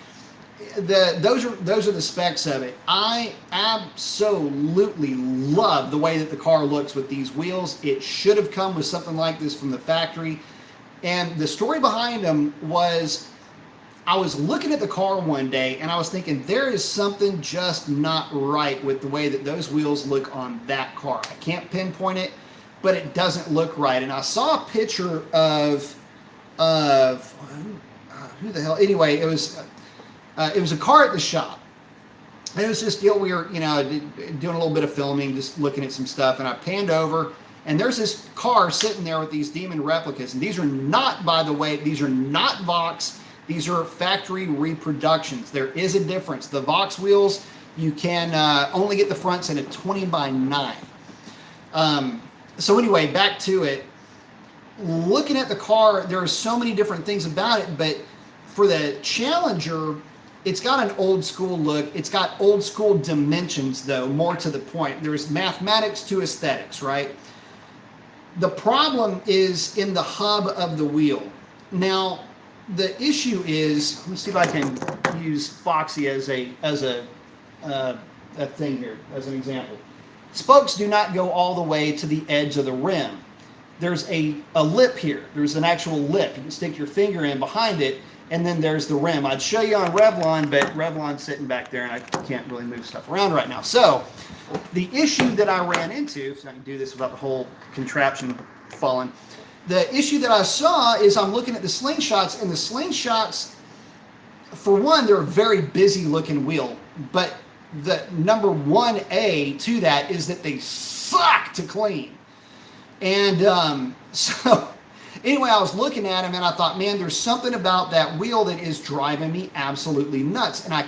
those are the specs of it. I absolutely love the way that the car looks with these wheels. It should have come with something like this from the factory. And the story behind them was, I was looking at the car one day and I was thinking, there is something just not right with the way that those wheels look on that car. I can't pinpoint it, but it doesn't look right. And I saw a picture of who the hell? Anyway, it was a car at the shop. And it was this deal. We were, doing a little bit of filming, just looking at some stuff, and I panned over, and there's this car sitting there with these Demon replicas. And these are not, by the way, these are not Vox. These are factory reproductions. There is a difference. The Vox wheels, you can only get the fronts in a 20x9. So anyway, back to it. Looking at the car, there are so many different things about it, but for the Challenger, it's got an old school look. It's got old school dimensions, though, more to the point. There's mathematics to aesthetics, right? The problem is in the hub of the wheel. Now, the issue is, let me see if I can use Foxy as a thing here, as an example. Spokes do not go all the way to the edge of the rim. There's a lip here. There's an actual lip. You can stick your finger in behind it, and then there's the rim. I'd show you on Revlon, but Revlon's sitting back there, and I can't really move stuff around right now. So the issue that I ran into, so I can do this without the whole contraption falling, the issue that I saw is I'm looking at the slingshots, and the slingshots, for one, they're a very busy looking wheel, but the number 1A to that is that they suck to clean. And so anyway, I was looking at him and I thought, man, there's something about that wheel that is driving me absolutely nuts. And I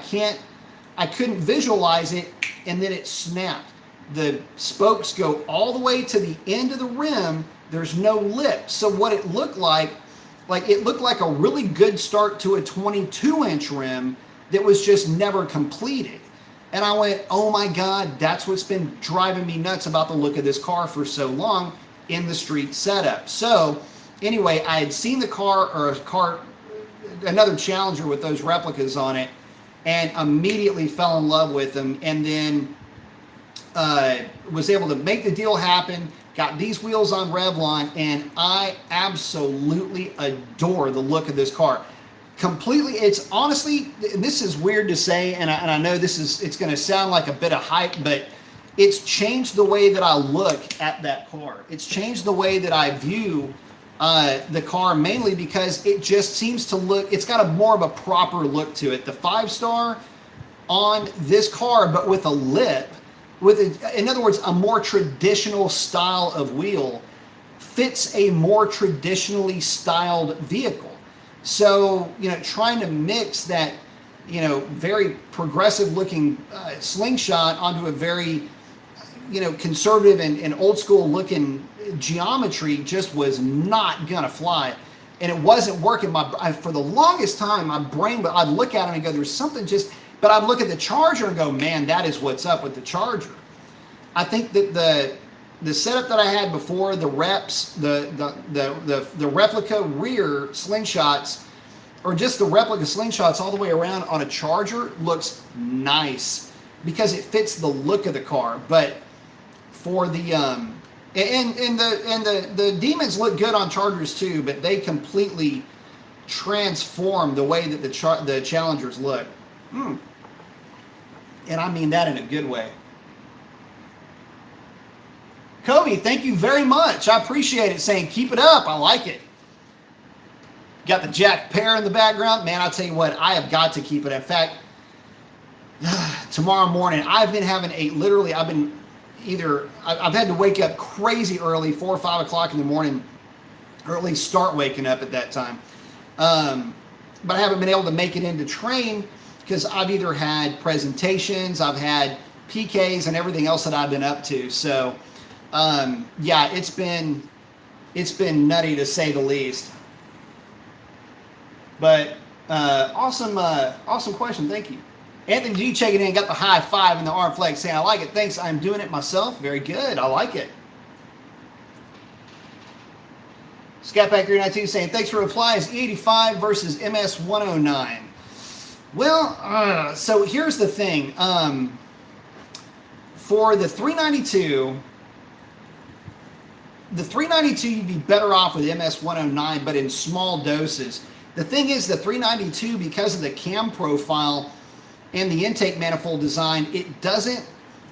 couldn't visualize it, and then it snapped. The spokes go all the way to the end of the rim. There's no lip. So what it looked like it looked like a really good start to a 22-inch rim that was just never completed. And I went, oh my God, that's what's been driving me nuts about the look of this car for so long in the street setup. So anyway, I had seen the car, another Challenger with those replicas on it, and immediately fell in love with them, and then was able to make the deal happen, got these wheels on Revlon, and I absolutely adore the look of this car. Completely, it's honestly, and this is weird to say, and I know it's going to sound like a bit of hype, but it's changed the way that I look at that car. It's changed the way that I view the car, mainly because it just seems to look, it's got more of a proper look to it. The 5-star on this car, but with a lip, in other words, a more traditional style of wheel, fits a more traditionally styled vehicle. So, trying to mix that, very progressive looking slingshot onto a very, conservative and old school looking geometry just was not gonna fly. And it wasn't working. For the longest time, my brain, I'd look at it and go, there's something but I'd look at the Charger and go, man, that is what's up with the Charger. I think that the setup that I had before, the reps, the replica rear slingshots, or just the replica slingshots all the way around on a Charger, looks nice because it fits the look of the car. But for the the Demons look good on Chargers too, but they completely transform the way that the Challengers look. And I mean that in a good way. Kobe, thank you very much. I appreciate it, saying keep it up. I like it. Got the Jack Pear in the background. Man, I'll tell you what, I have got to keep it. In fact, tomorrow morning, I've been having I've had to wake up crazy early, 4 or 5 o'clock in the morning, or at least start waking up at that time. But I haven't been able to make it into train because I've either had presentations, I've had PKs, and everything else that I've been up to. So, yeah, it's been nutty to say the least. But awesome question. Thank you. Anthony G checking in, got the high five and the arm flex, saying I like it. Thanks. I'm doing it myself. Very good. I like it. Scatpack 392 saying thanks for replies. E85 versus MS 109. Well, so here's the thing. For the 392, you'd be better off with MS-109, but in small doses. The thing is, the 392, because of the cam profile and the intake manifold design, it doesn't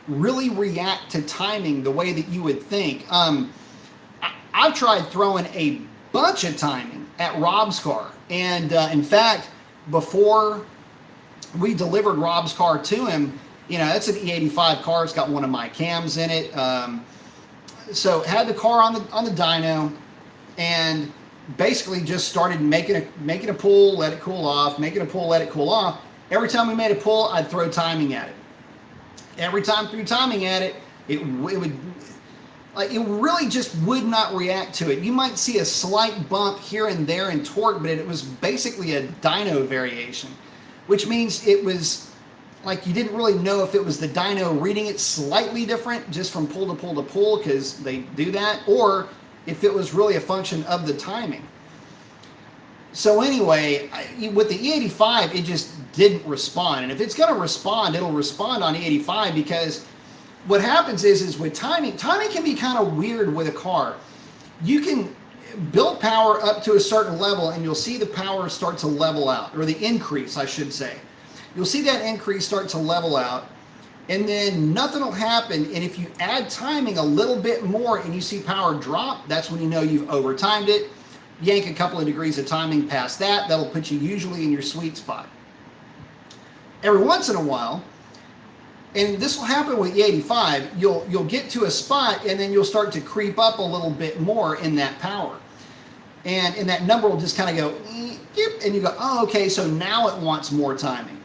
really react to timing the way that you would think. I've tried throwing a bunch of timing at Rob's car, and in fact, before we delivered Rob's car to him, you know, it's an E85 car. It's got one of my cams in it. So had the car on the dyno, and basically just started making a pull, let it cool off, making a pull, let it cool off. Every time we made a pull, I'd throw timing at it. Every time I threw timing at it, it really just would not react to it. You might see a slight bump here and there in torque, but it was basically a dyno variation, which means it was like you didn't really know if it was the dyno reading it slightly different just from pull to pull to pull, because they do that, or if it was really a function of the timing. So anyway, with the E85, it just didn't respond. And if it's going to respond, it'll respond on E85, because what happens is with timing can be kind of weird with a car. You can build power up to a certain level, and you'll see the power start to level out, or the increase, I should say. You'll see that increase start to level out, and then nothing will happen. And if you add timing a little bit more and you see power drop, that's when you know you've overtimed it. Yank a couple of degrees of timing past that, that'll put you usually in your sweet spot. Every once in a while, and this will happen with E85, you'll get to a spot, and then you'll start to creep up a little bit more in that power. And that number will just kind of go, and you go, oh, okay, so now it wants more timing.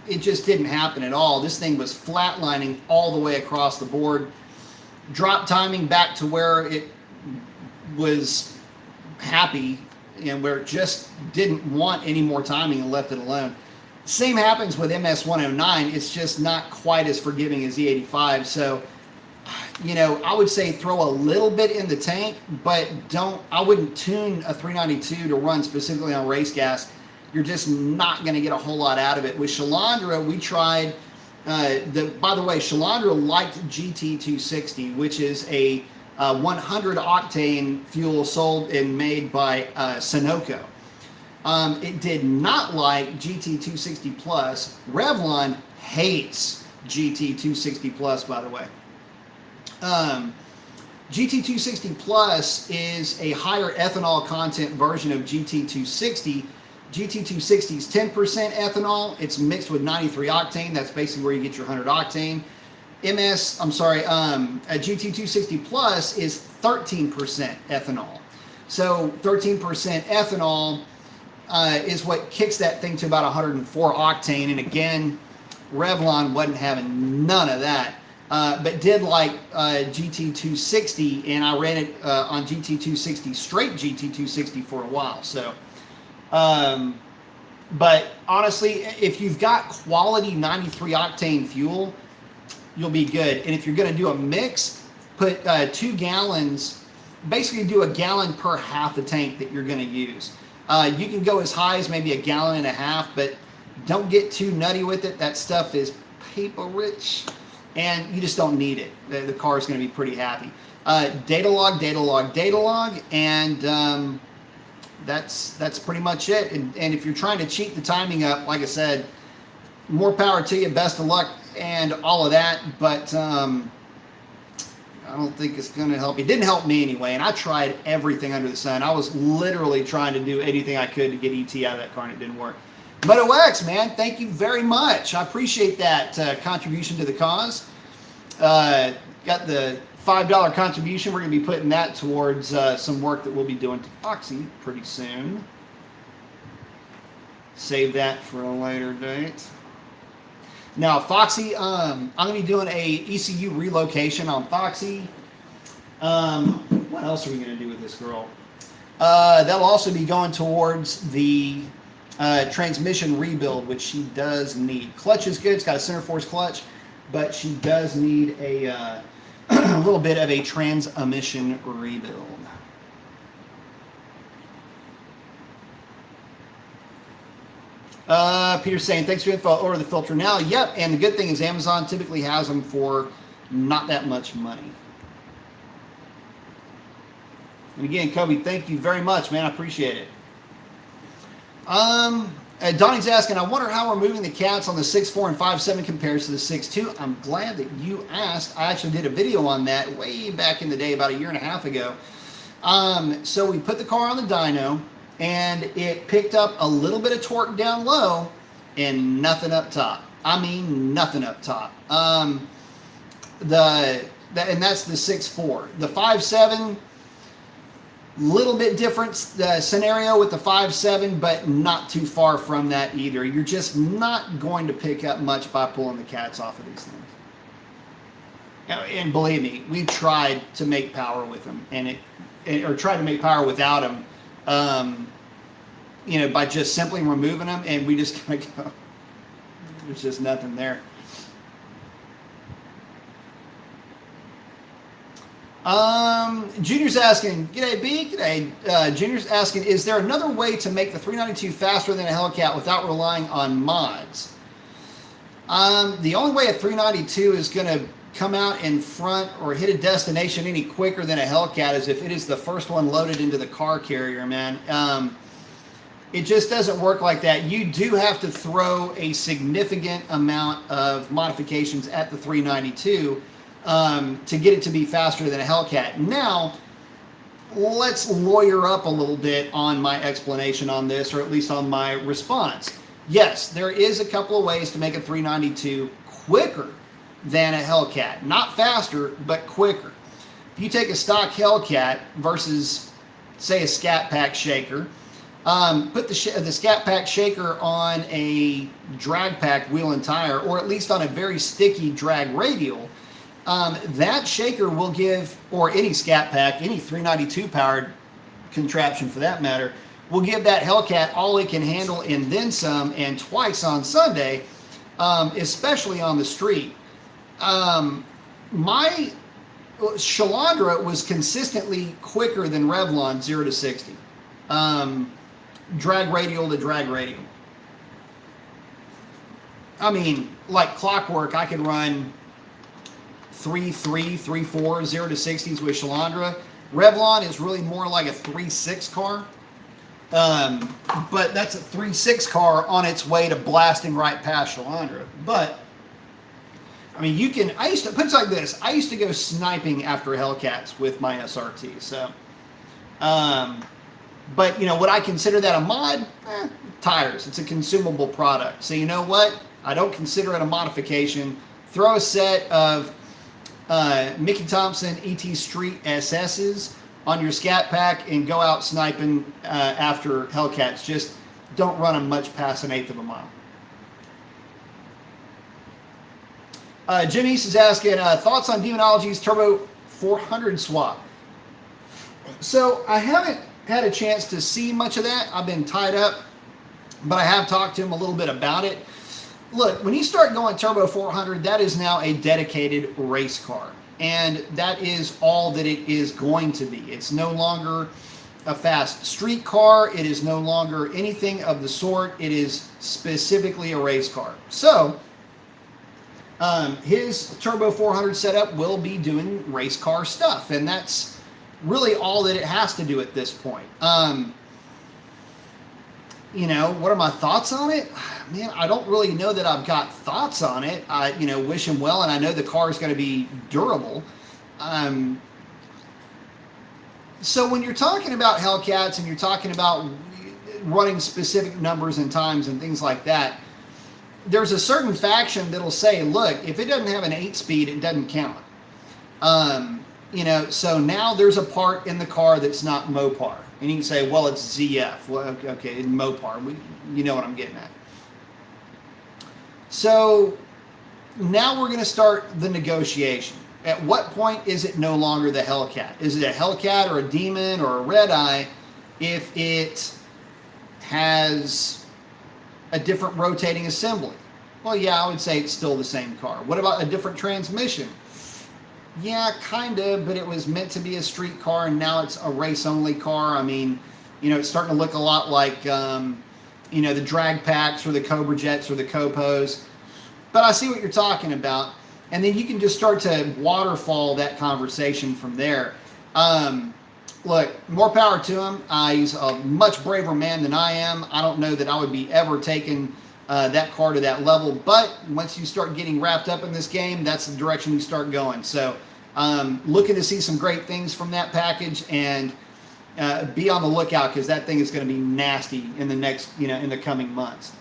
It just didn't happen at all. This thing was flatlining all the way across the board. Drop timing back to where it was happy, and where it just didn't want any more timing and left it alone. Same happens with MS-109. It's just not quite as forgiving as E85. So, you know, I would say throw a little bit in the tank, but I wouldn't tune a 392 to run specifically on race gas. You're just not going to get a whole lot out of it. With Shalandra, we tried, by the way, Shalandra liked GT260, which is a 100 octane fuel sold and made by Sunoco. It did not like GT260 Plus. Revlon hates GT260 Plus, by the way. GT260 Plus is a higher ethanol content version of GT260. GT260 is 10% ethanol. It's mixed with 93 octane. That's basically where you get your 100 octane. A GT260 Plus is 13% ethanol. So 13% ethanol is what kicks that thing to about 104 octane. And again, Revlon wasn't having none of that, but did like GT260, and I ran it on GT260, straight GT260 for a while. So, but honestly, if you've got quality 93 octane fuel, you'll be good. And if you're going to do a mix, put 2 gallons, basically do a gallon per half the tank that you're going to use. You can go as high as maybe 1.5 gallons, but don't get too nutty with it. That stuff is paper rich, and you just don't need it. The car is going to be pretty happy. Data log, and that's pretty much it. And if you're trying to cheat the timing up, like I said, more power to you, best of luck, and all of that, but I don't think it's going to help. It didn't help me anyway, and I tried everything under the sun. I was literally trying to do anything I could to get ET out of that car, and it didn't work. Moto X, man, thank you very much. I appreciate that contribution to the cause. Got the $5 contribution. We're going to be putting that towards some work that we'll be doing to Foxy pretty soon. Save that for a later date. Now, Foxy, I'm going to be doing a ECU relocation on Foxy. What else are we going to do with this girl? That'll also be going towards the transmission rebuild, which she does need. Clutch is good. It's got a center force clutch, but she does need a little bit of a transmission rebuild. Peter's saying, thanks for the info. Order the filter now. Yep, and the good thing is Amazon typically has them for not that much money. And again, Kobe, thank you very much, man. I appreciate it. Donnie's asking, I wonder how removing the cats on the 6.4 and 5.7 compares to the 6.2. I'm glad that you asked. I actually did a video on that way back in the day, about a year and a half ago. So we put the car on the dyno, and it picked up a little bit of torque down low and nothing up top. I mean, nothing up top. And that's the 6.4. The 5.7, little bit different scenario with the 5.7, but not too far from that either. You're just not going to pick up much by pulling the cats off of these things. And believe me, we've tried to make power with them, or tried to make power without them, by just simply removing them, and we just kind of go, there's just nothing there. Junior's asking, g'day B, g'day. Junior's asking, is there another way to make the 392 faster than a Hellcat without relying on mods? The only way a 392 is going to come out in front or hit a destination any quicker than a Hellcat is if it is the first one loaded into the car carrier, man. It just doesn't work like that. You do have to throw a significant amount of modifications at the 392 to get it to be faster than a Hellcat. Now, let's lawyer up a little bit on my explanation on this, or at least on my response. Yes, there is a couple of ways to make a 392 quicker than a Hellcat. Not faster, but quicker. If you take a stock Hellcat versus, say, a Scat Pack shaker, put the Scat Pack shaker on a drag pack wheel and tire, or at least on a very sticky drag radial, that shaker will give, or any Scat Pack, any 392 powered contraption for that matter, will give that Hellcat all it can handle and then some, and twice on Sunday, especially on the street. My Shalandra was consistently quicker than Revlon 0 to 60. Drag radial to drag radial. I mean, like clockwork, I could run 3.3, 3.4, 0 to 60s with Shalandra. Revlon is really more like a 3.6 car. But that's a 3.6 car on its way to blasting right past Shalandra. But, I mean, you can, I used to, put it like this, I used to go sniping after Hellcats with my SRT. So, but, would I consider that a mod? Tires. It's a consumable product. So, you know what? I don't consider it a modification. Throw a set of Mickey Thompson ET Street SS's on your Scat Pack and go out sniping after Hellcats. Just don't run them much past an eighth of a mile. Jim East is asking, thoughts on Demonology's Turbo 400 swap? So I haven't had a chance to see much of that. I've been tied up, but I have talked to him a little bit about it. Look, when you start going Turbo 400, that is now a dedicated race car. And that is all that it is going to be. It's no longer a fast street car. It is no longer anything of the sort. It is specifically a race car. So, his Turbo 400 setup will be doing race car stuff. And that's really all that it has to do at this point. What are my thoughts on it? Man, I don't really know that I've got thoughts on it. I, wish him well, and I know the car is going to be durable. So when you're talking about Hellcats and you're talking about running specific numbers and times and things like that, there's a certain faction that'll say, look, if it doesn't have an 8-speed, it doesn't count. So now there's a part in the car that's not Mopar. And you can say, well, it's ZF. Well, okay, in Mopar. You know what I'm getting at. So now we're going to start the negotiation. At what point is it no longer the Hellcat? Is it a Hellcat or a Demon or a Red Eye if it has a different rotating assembly? Well, yeah, I would say it's still the same car. What about a different transmission? Yeah, kind of, but it was meant to be a street car, and now it's a race-only car. I mean, it's starting to look a lot like you know, the drag packs or the Cobra Jets or the Copos. But I see what you're talking about. And then you can just start to waterfall that conversation from there. Look, more power to him. He's a much braver man than I am. I don't know that I would be ever taking that car to that level. But once you start getting wrapped up in this game, that's the direction you start going. So looking to see some great things from that package, and be on the lookout, because that thing is going to be nasty in the next, you know, in the coming months.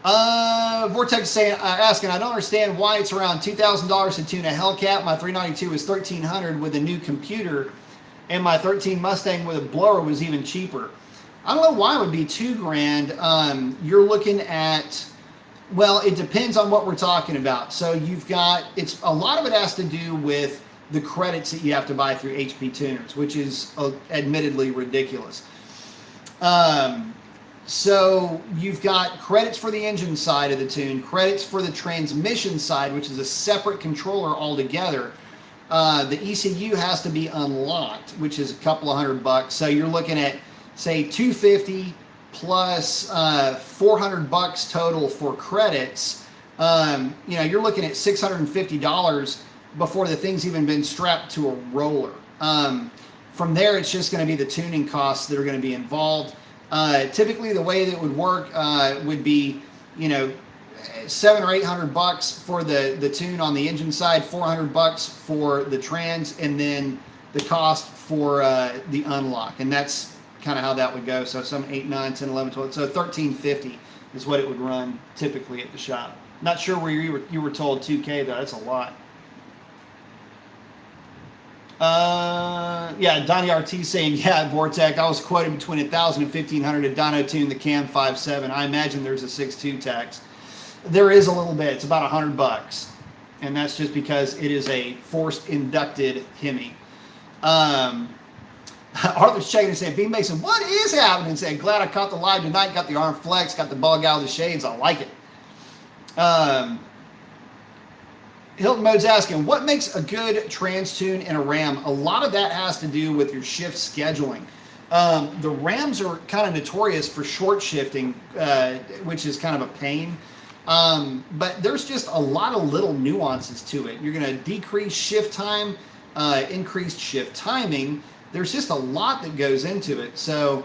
Vortex is saying, asking, I don't understand why it's around $2,000 to tune a Hellcat. My 392 is $1,300 with a new computer, and my 13 Mustang with a blower was even cheaper. I don't know why it would be $2,000. You're looking at, well, it depends on what we're talking about. So you've got, it's a lot of it has to do with the credits that you have to buy through HP tuners, which is admittedly ridiculous. So you've got credits for the engine side of the tune, credits for the transmission side, which is a separate controller altogether. The ECU has to be unlocked, which is a couple of $100. So you're looking at, say, $250 plus $400 total for credits. You know, you're looking at $650 before the thing's even been strapped to a roller. From there, it's just going to be the tuning costs that are going to be involved. Typically, the way that would work would be, you know, $700 or $800 for the tune on the engine side, $400 for the trans, and then the cost for the unlock. And that's kind of how that would go. So some 8, 9, 10, 11, 12. So $1,350 is what it would run typically at the shop. Not sure where you were told $2K though. That's a lot. Yeah, Donnie RT saying, yeah, Vortec, I was quoted between $1,000 and $1,500 to dyno tune the Cam 5.7. I imagine there's a 6.2 tax. There is a little bit. It's about $100, and that's just because it is a forced inducted Hemi. Arthur's checking and saying, B Mason, what is happening? Saying, glad I caught the live tonight. Got the arm flex. Got the bug out of the shades. I like it. Hilton Mode's asking, what makes a good trans tune in a Ram? A lot of that has to do with your shift scheduling. The Rams are kind of notorious for short shifting, which is kind of a pain. But there's just a lot of little nuances to it. You're going to decrease shift time, increase shift timing. There's just a lot that goes into it. So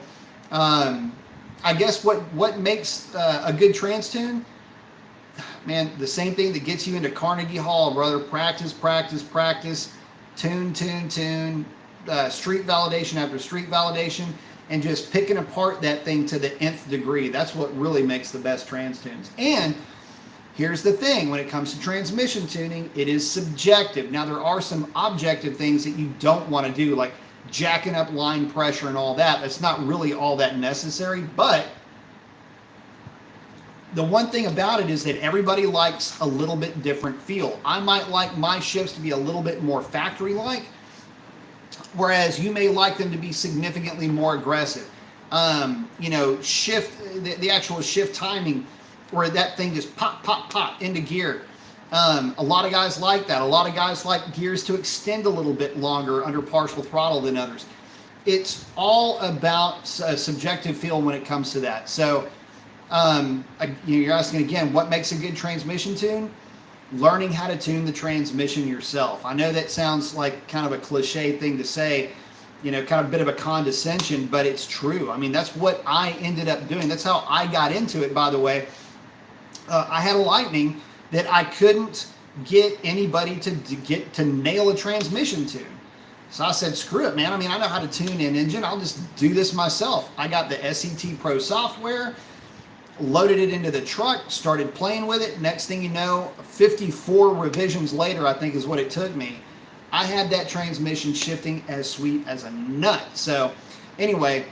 I guess what makes a good trans tune? Man, the same thing that gets you into Carnegie Hall, brother. Practice, practice, practice, tune, tune, tune, street validation after street validation, and just picking apart that thing to the nth degree. That's what really makes the best trans tunes. And here's the thing, when it comes to transmission tuning, it is subjective. Now, there are some objective things that you don't want to do, like jacking up line pressure and all that. That's not really all that necessary, but the one thing about it is that everybody likes a little bit different feel. I might like my shifts to be a little bit more factory-like, whereas you may like them to be significantly more aggressive. You know, the actual shift timing, where that thing just pop, pop, pop into gear. A lot of guys like that. A lot of guys like gears to extend a little bit longer under partial throttle than others. It's all about subjective feel when it comes to that. So, you're asking again, what makes a good transmission tune? Learning how to tune the transmission yourself. I know that sounds like kind of a cliche thing to say, you know, kind of a bit of a condescension, but it's true. I mean, that's what I ended up doing. That's how I got into it, by the way. I had a Lightning that I couldn't get anybody to nail a transmission tune. So I said, screw it, man. I mean, I know how to tune an engine. I'll just do this myself. I got the SET Pro software, loaded it into the truck, started playing with it. Next thing you know, 54 revisions later, I think is what it took me, I had that transmission shifting as sweet as a nut. So anyway,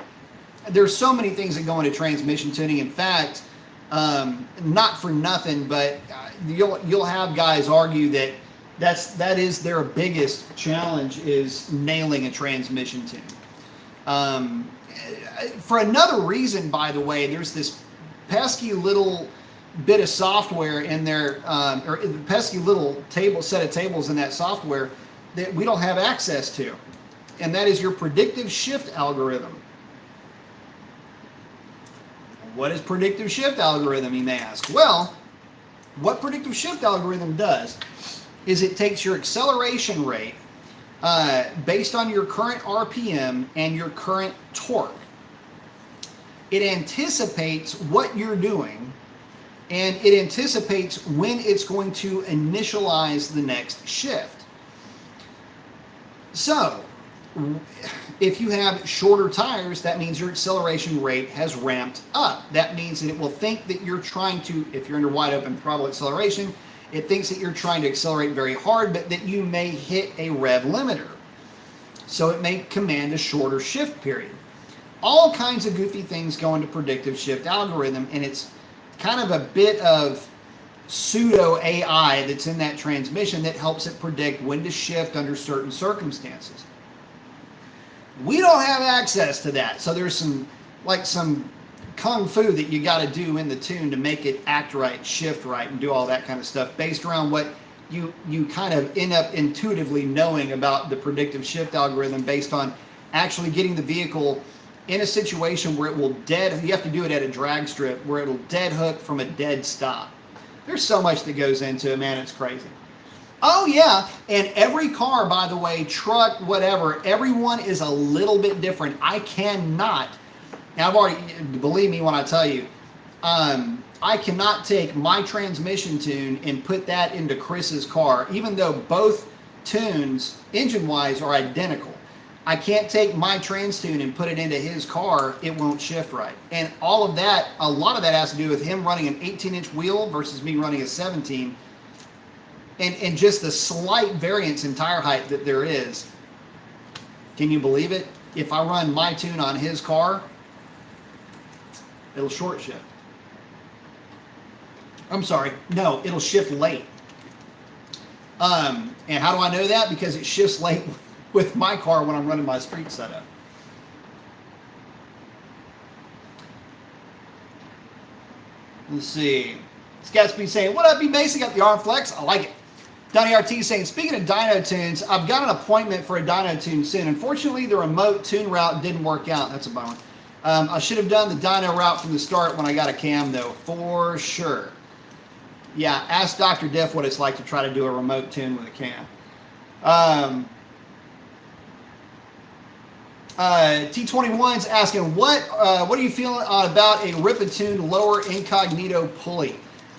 there's so many things that go into transmission tuning. In fact, not for nothing, but you'll have guys argue that is their biggest challenge, is nailing a transmission tune. For another reason, by the way, there's this pesky little bit of software in there, or pesky little set of tables in that software that we don't have access to, and that is your predictive shift algorithm. What is predictive shift algorithm, you may ask? Well, what predictive shift algorithm does is it takes your acceleration rate based on your current RPM and your current torque. It anticipates what you're doing, and it anticipates when it's going to initialize the next shift. So, if you have shorter tires, that means your acceleration rate has ramped up. That means that it will think that you're trying to, if you're under wide open throttle acceleration, it thinks that you're trying to accelerate very hard, but that you may hit a rev limiter. So it may command a shorter shift period. All kinds of goofy things go into predictive shift algorithm, and it's kind of a bit of pseudo AI that's in that transmission that helps it predict when to shift under certain circumstances. We don't have access to that, so there's some kung fu that you got to do in the tune to make it act right, shift right, and do all that kind of stuff based around what you kind of end up intuitively knowing about the predictive shift algorithm based on actually getting the vehicle in a situation where it will you have to do it at a drag strip where it'll dead hook from a dead stop. There's so much that goes into it, man, it's crazy. Oh yeah, and every car, by the way, truck, whatever, everyone is a little bit different. I cannot, and I've already, believe me when I tell you, I cannot take my transmission tune and put that into Chris's car, even though both tunes, engine-wise, are identical. I can't take my trans tune and put it into his car, it won't shift right. And all of that, a lot of that has to do with him running an 18-inch wheel versus me running a 17. And just the slight variance in tire height that there is. Can you believe it? If I run my tune on his car, it'll short shift. I'm sorry, no, it'll shift late. And how do I know that? Because it shifts late with my car when I'm running my street setup. Let's see. Scatsby saying, what up, B-Mason? Got the arm flex. I like it. Donnie RT saying, speaking of dyno tunes, I've got an appointment for a dyno tune soon. Unfortunately, the remote tune route didn't work out. That's a bummer. I should have done the dyno route from the start when I got a cam, though, for sure. Yeah, ask Dr. Diff what it's like to try to do a remote tune with a cam. T21's asking, what are you feeling about a rip-a-tuned lower incognito pulley?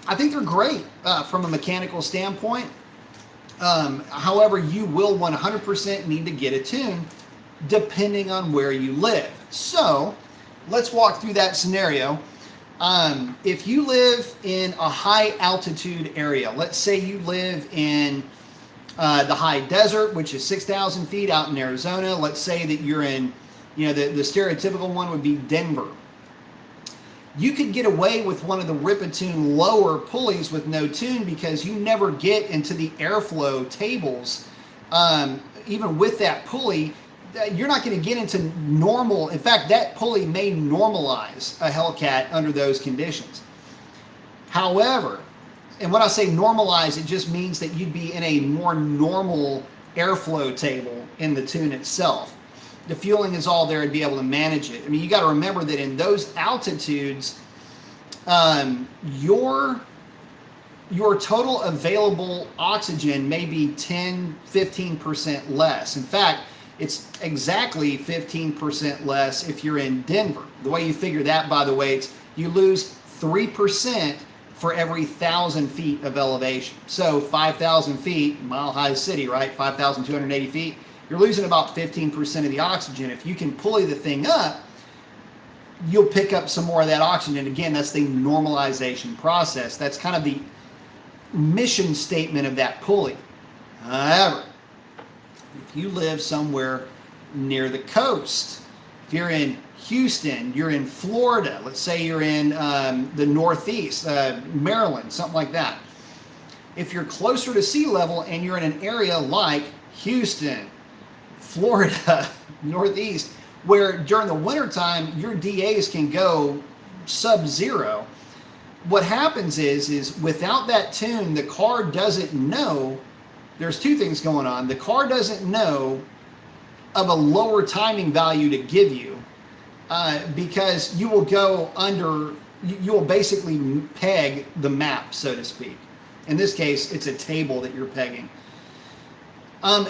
I think they're great from a mechanical standpoint. However, you will 100% need to get a tune depending on where you live. So let's walk through that scenario. If you live in a high altitude area, let's say you live in the high desert, which is 6,000 feet out in Arizona. Let's say that you're in, the stereotypical one would be Denver. You could get away with one of the rip-a-tune lower pulleys with no tune because you never get into the airflow tables. Even with that pulley, you're not going to get into normal. In fact, that pulley may normalize a Hellcat under those conditions. However, and when I say normalize, it just means that you'd be in a more normal airflow table in the tune itself. The fueling is all there to be able to manage it. I mean, you got to remember that in those altitudes, your total available oxygen may be 10-15% less. In fact, it's exactly 15% less if you're in Denver. The way you figure that, by the way, it's you lose 3% for every 1,000 feet of elevation. So 5,000 feet, mile high city, right? 5,280 feet. You're losing about 15% of the oxygen. If you can pulley the thing up, you'll pick up some more of that oxygen. Again, that's the normalization process. That's kind of the mission statement of that pulley. However, if you live somewhere near the coast, if you're in Houston, you're in Florida, let's say you're in the Northeast, Maryland, something like that. If you're closer to sea level and you're in an area like Houston, Florida, Northeast, where during the wintertime your DAs can go sub-zero, what happens is without that tune, the car doesn't know. There's two things going on. The car doesn't know of a lower timing value to give you because you will go under, you will basically peg the map, so to speak. In this case, it's a table that you're pegging.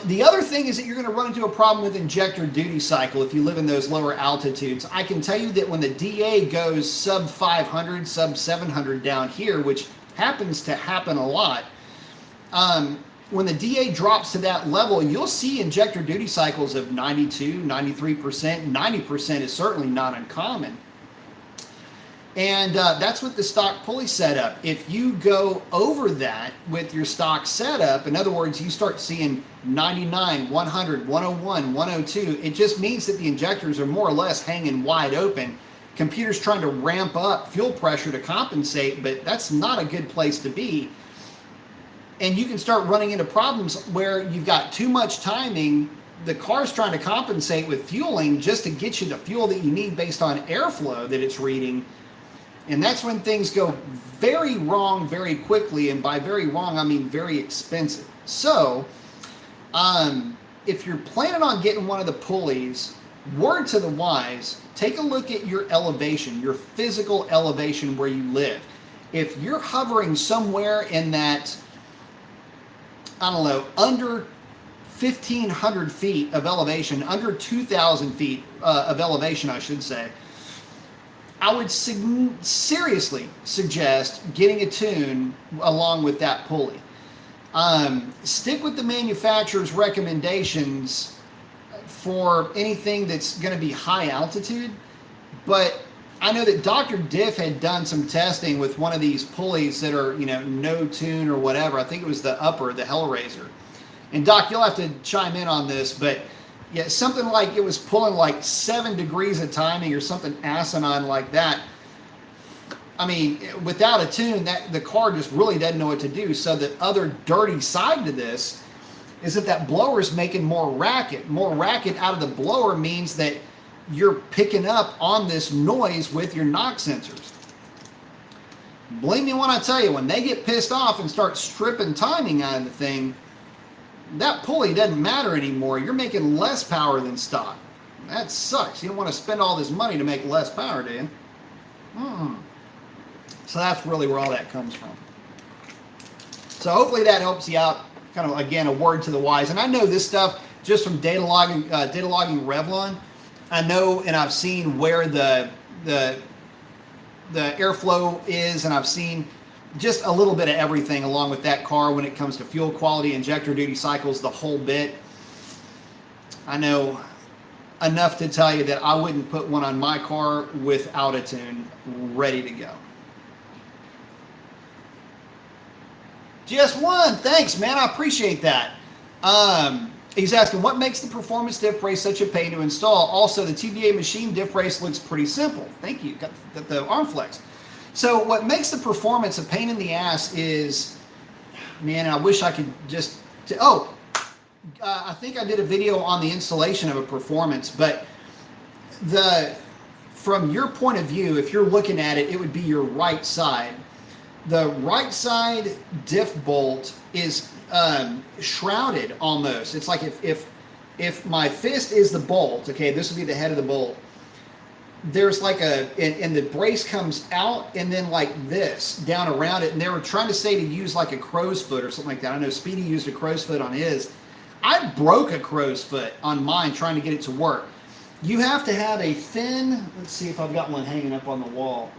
The other thing is that you're going to run into a problem with injector duty cycle if you live in those lower altitudes. I can tell you that when the DA goes sub 500, sub 700 down here, which happens to happen a lot, when the DA drops to that level, you'll see injector duty cycles of 92, 93%, 90% is certainly not uncommon. And that's with the stock pulley setup. If you go over that with your stock setup, in other words, you start seeing 99, 100, 101, 102, it just means that the injectors are more or less hanging wide open. Computer's trying to ramp up fuel pressure to compensate, but that's not a good place to be. And you can start running into problems where you've got too much timing. The car's trying to compensate with fueling just to get you the fuel that you need based on airflow that it's reading. And that's when things go very wrong very quickly. And by very wrong, I mean very expensive. So if you're planning on getting one of the pulleys, word to the wise, take a look at your elevation, your physical elevation where you live. If you're hovering somewhere in that, I don't know, under 1,500 feet of elevation, under 2,000 feet of elevation, I should say, I would seriously suggest getting a tune along with that pulley. Stick with the manufacturer's recommendations for anything that's going to be high altitude, but I know that Dr. Diff had done some testing with one of these pulleys that are, you know, no tune or whatever. I think it was the upper, the Hellraiser. And Doc, you'll have to chime in on this, but yeah, something like it was pulling like 7 degrees of timing or something asinine like that. I mean, without a tune, that the car just really doesn't know what to do. So the other dirty side to this is that blower is making more racket. More racket out of the blower means that you're picking up on this noise with your knock sensors. Believe me when I tell you, when they get pissed off and start stripping timing out of the thing, that pulley doesn't matter anymore. You're making less power than stock. That sucks. You don't want to spend all this money to make less power, do you? So that's really where all that comes from. So hopefully that helps you out. Kind of, again, a word to the wise. And I know this stuff just from data logging Revlon. I know and I've seen where the airflow is, and I've seen just a little bit of everything along with that car when it comes to fuel quality, injector duty cycles, the whole bit. I know enough to tell you that I wouldn't put one on my car without a tune ready to go. GS1, thanks, man. I appreciate that. He's asking, what makes the performance diff brace such a pain to install? Also, the TBA machine diff brace looks pretty simple. Thank you. Got the arm flex. So what makes the performance a pain in the ass is, man, I wish I could just, I think I did a video on the installation of a performance, but from your point of view, if you're looking at it, it would be your right side. The right side diff bolt is shrouded almost. It's like if my fist is the bolt, okay, this would be the head of the bolt. There's like and the brace comes out and then like this down around it, and they were trying to say to use like a crow's foot or something like that. I know Speedy used a crow's foot on his. I broke a crow's foot on mine trying to get it to work. You have to have a thin, let's see if I've got one hanging up on the wall.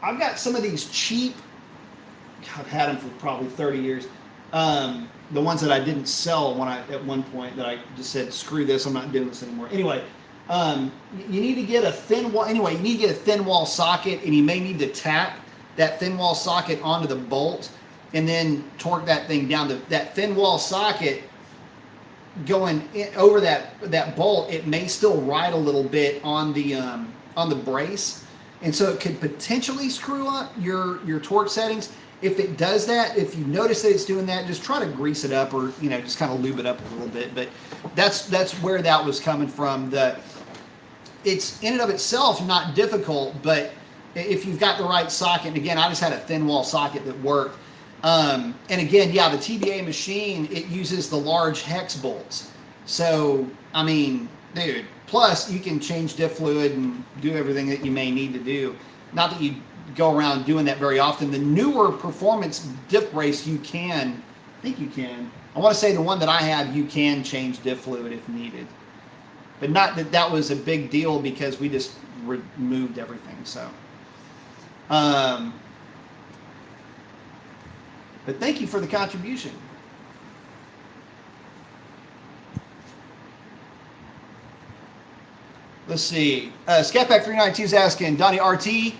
I've got some of these cheap, I've had them for probably 30 years. The ones that I didn't sell at one point that I just said, screw this, I'm not doing this anymore. Anyway, you need to get a thin wall. Anyway, you need to get a thin wall socket, and you may need to tap that thin wall socket onto the bolt and then torque that thing down. That thin wall socket going over that bolt, it may still ride a little bit on the brace, and so it could potentially screw up your torque settings. If it does that, if you notice that it's doing that, just try to grease it up, or just kind of lube it up a little bit. But that's where that was coming from. It's in and of itself not difficult, but if you've got the right socket, and again, I just had a thin wall socket that worked. And again, yeah, the TBA machine, it uses the large hex bolts. So, I mean, dude. Plus, you can change diff fluid and do everything that you may need to do. Not that you go around doing that very often. The newer performance diff brace, you can, I think you can. I want to say the one that I have, you can change diff fluid if needed. But not that that was a big deal because we just removed everything. So, but thank you for the contribution. Let's see. Scatpack392 is asking Donnie RT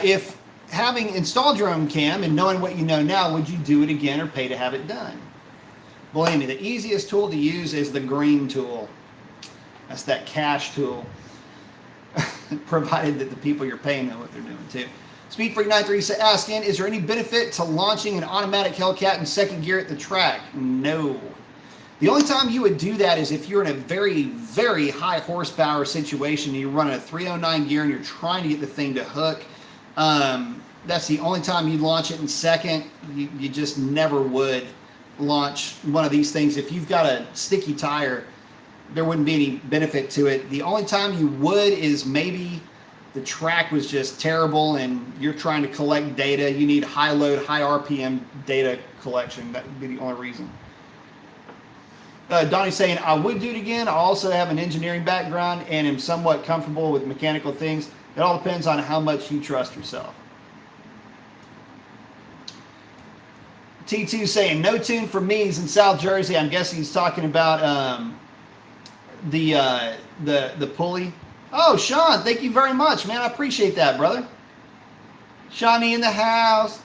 if having installed your own cam and knowing what you know now, would you do it again or pay to have it done? Believe me, the easiest tool to use is the green tool. That's that cash tool, provided that the people you're paying know what they're doing too. Speedfreak93 is asking, is there any benefit to launching an automatic Hellcat in second gear at the track? No. The only time you would do that is if you're in a very, very high horsepower situation and you're running a 309 gear and you're trying to get the thing to hook. That's the only time you launch it in second. You just never would launch one of these things. If you've got a sticky tire, there wouldn't be any benefit to it. The only time you would is maybe the track was just terrible and you're trying to collect data. You need high load, high RPM data collection. That would be the only reason. Donnie's saying, I would do it again. I also have an engineering background and am somewhat comfortable with mechanical things. It all depends on how much you trust yourself. T2 saying, no tune for me. He's in South Jersey. I'm guessing he's talking about the pulley. Oh, Sean, thank you very much, man. I appreciate that, brother. Shawnee in the house.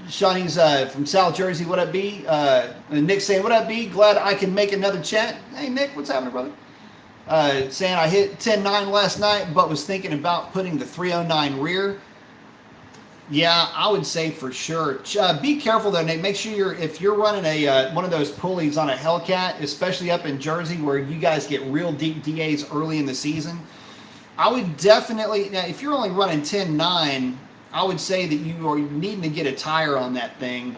Shawnee's from South Jersey. What up, B? Nick saying, what up, B? Glad I can make another chat. Hey, Nick, what's happening, brother? Saying I hit 10.9 last night, but was thinking about putting the 309 rear. Yeah, I would say for sure. Be careful though, Nick. Make sure if you're running a one of those pulleys on a Hellcat, especially up in Jersey where you guys get real deep DAs early in the season, I would definitely, now if you're only running 10.9, I would say that you are needing to get a tire on that thing.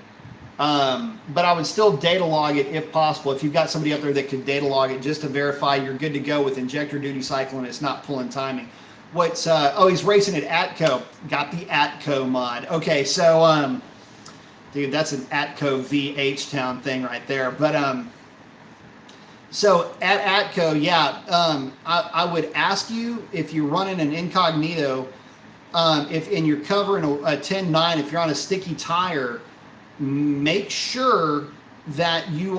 But I would still data log it if possible. If you've got somebody up there that could data log it just to verify you're good to go with injector duty cycle and it's not pulling timing. What's, oh, he's racing at Atco. Got the Atco mod. Okay, so, dude, that's an Atco V H-Town thing right there. But, so at Atco, yeah, I would ask you if you're running an incognito, if and you're covering a 10.9, if you're on a sticky tire, make sure that you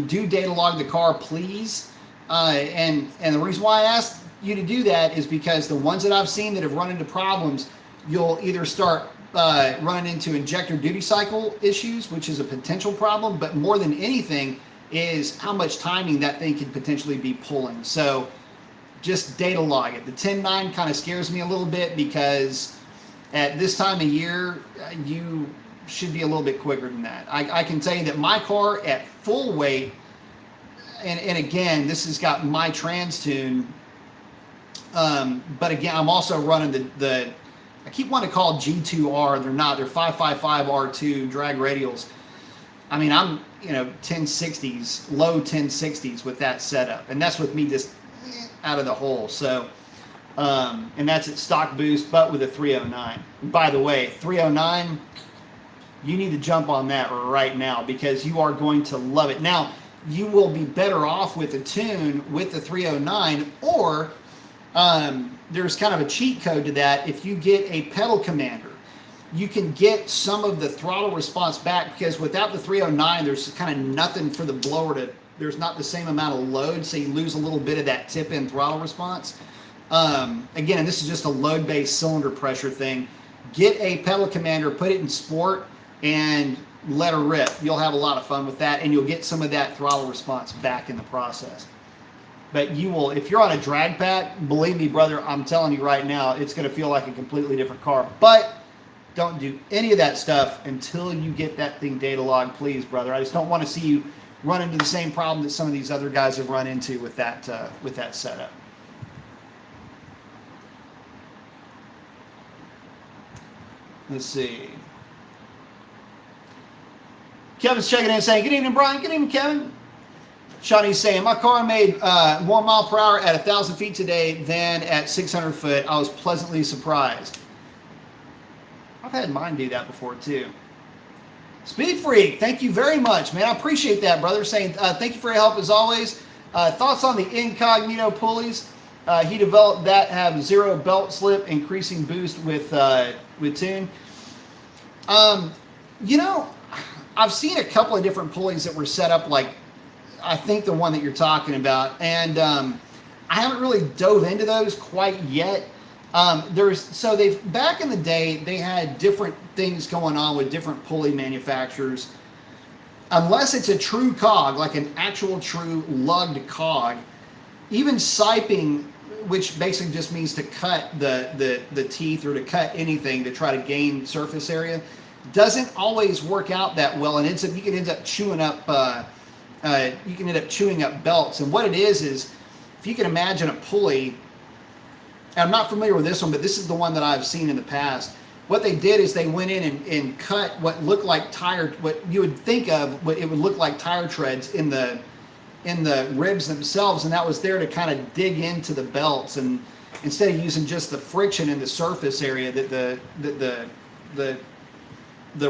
do data log the car, please. And the reason why I asked you to do that is because the ones that I've seen that have run into problems, you'll either start running into injector duty cycle issues, which is a potential problem, but more than anything is how much timing that thing could potentially be pulling. So just data log it. The 10.9 kind of scares me a little bit because at this time of year, you should be a little bit quicker than that. I can tell you that my car at full weight, and again, this has got my trans tune, but again, I'm also running the I keep wanting to call G2R. They're not. They're 555 R2 drag radials. I mean, I'm 1060s, low 1060s with that setup, and that's with me just out of the hole. So, and that's at stock boost, but with a 309. By the way, 309, you need to jump on that right now because you are going to love it. Now, you will be better off with a tune with the 309, or there's kind of a cheat code to that. If you get a pedal commander, you can get some of the throttle response back because without the 309, there's kind of nothing for the blower to, there's not the same amount of load, so you lose a little bit of that tip-in throttle response. Again, and this is just a load-based cylinder pressure thing. Get a pedal commander, put it in sport, and let her rip. You'll have a lot of fun with that, and you'll get some of that throttle response back in the process. But you will, if you're on a drag pack, believe me, brother, I'm telling you right now, it's going to feel like a completely different car. But don't do any of that stuff until you get that thing data logged, please, brother. I just don't want to see you run into the same problem that some of these other guys have run into with that setup. Let's see. Kevin's checking in saying, good evening, Brian. Good evening, Kevin. Shawnee's saying, my car made more mile per hour at 1,000 feet today than at 600 foot. I was pleasantly surprised. I've had mine do that before too. Speed Freak, thank you very much, man. I appreciate that, brother. Saying thank you for your help as always. Thoughts on the incognito pulleys? He developed that, have zero belt slip, increasing boost with tune. You know, I've seen a couple of different pulleys that were set up like, I think the one that you're talking about, and I haven't really dove into those quite yet. So they've, back in the day, they had different things going on with different pulley manufacturers. Unless it's a true cog, like an actual true lugged cog, even siping, which basically just means to cut the teeth or to cut anything to try to gain surface area, doesn't always work out that well, and you can end up chewing up belts. And what it is if you can imagine a pulley, and I'm not familiar with this one, but this is the one that I've seen in the past. What they did is they went in and cut what looked like what you would think of, what it would look like tire treads in the ribs themselves, and that was there to kind of dig into the belts. And instead of using just the friction in the surface area that the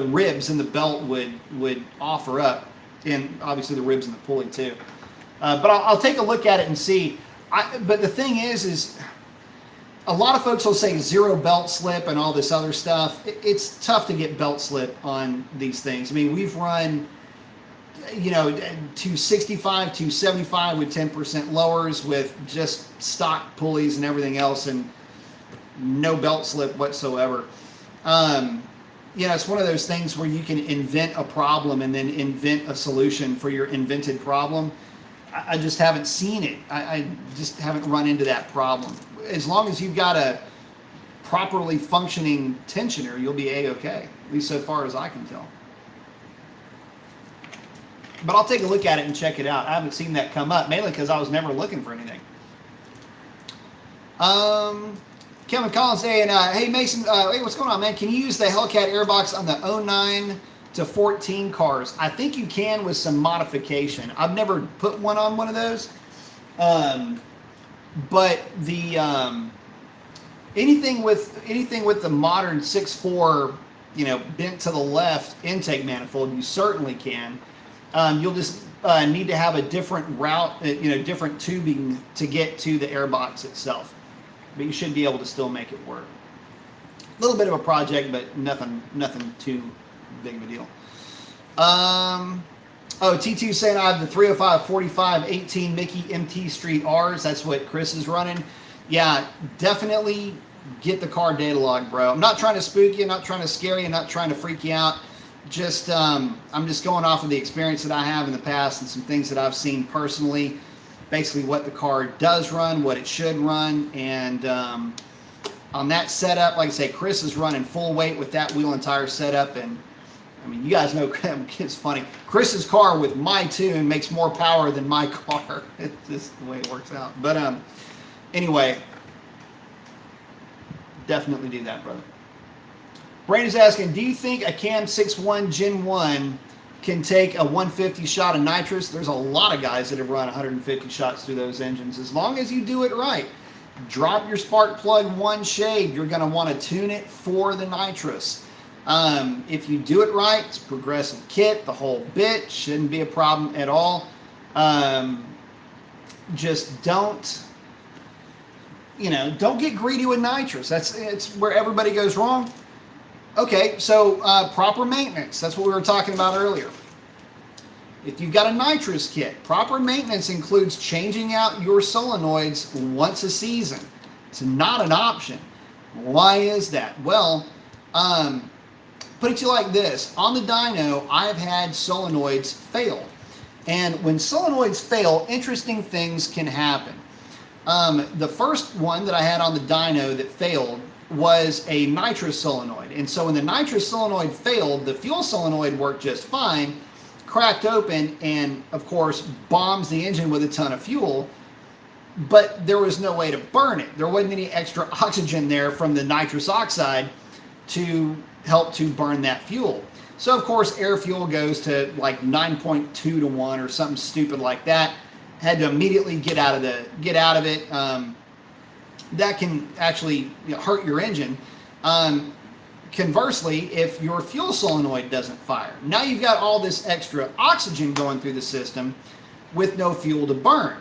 ribs and the belt would offer up, and obviously the ribs and the pulley too. But I'll take a look at it and see. But the thing is a lot of folks will say zero belt slip and all this other stuff. It's tough to get belt slip on these things. I mean, we've run, you know, 265, 275 with 10% lowers with just stock pulleys and everything else, and no belt slip whatsoever. You know, it's one of those things where you can invent a problem and then invent a solution for your invented problem. I just haven't seen it. I just haven't run into that problem. As long as you've got a properly functioning tensioner, you'll be A-okay, at least so far as I can tell. But I'll take a look at it and check it out. I haven't seen that come up, mainly because I was never looking for anything. Kevin Collins saying, hey Mason, hey, what's going on, man? Can you use the Hellcat airbox on the 09 to 14 cars? I think you can with some modification. I've never put one on one of those. But the anything with the modern 6.4, you know, bent to the left intake manifold, you certainly can. You'll just need to have a different route, you know, different tubing to get to the airbox itself. But you should be able to still make it work. A little bit of a project, but nothing too big of a deal. Oh, T2 saying I have the 305 45 18 Mickey MT Street R's. That's what Chris is running. Yeah, definitely get the car data log, bro. I'm not trying to spook you, not trying to scare you, not trying to freak you out. Just I'm just going off of the experience that I have in the past and some things that I've seen personally. Basically what the car does run, what it should run, and on that setup, like I say, Chris is running full weight with that wheel and tire setup, and I mean, you guys know, it's funny. Chris's car with my tune makes more power than my car. It's just the way it works out. But anyway, definitely do that, brother. Brandon's asking, do you think a Cam 6.1 Gen 1 can take a 150 shot of nitrous? There's a lot of guys that have run 150 shots through those engines. As long as you do it right, drop your spark plug one shade. You're going to want to tune it for the nitrous. If you do it right, it's progressive kit, the whole bit, shouldn't be a problem at all. Just don't, you know, don't get greedy with nitrous. It's where everybody goes wrong. Okay, so proper maintenance, that's what we were talking about earlier. If you've got a nitrous kit, proper maintenance includes changing out your solenoids once a season. It's not an option. Why is that? Well, put it to you like this. On the dyno, I've had solenoids fail. And when solenoids fail, interesting things can happen. The first one that I had on the dyno that failed was a nitrous solenoid. And so when the nitrous solenoid failed, the fuel solenoid worked just fine, cracked open, and of course bombs the engine with a ton of fuel, but there was no way to burn it. There wasn't any extra oxygen there from the nitrous oxide to help to burn that fuel. So of course air fuel goes to like 9.2 to 1 or something stupid like that. Had to immediately get out of it. That can actually hurt your engine. Conversely, if your fuel solenoid doesn't fire, now you've got all this extra oxygen going through the system with no fuel to burn.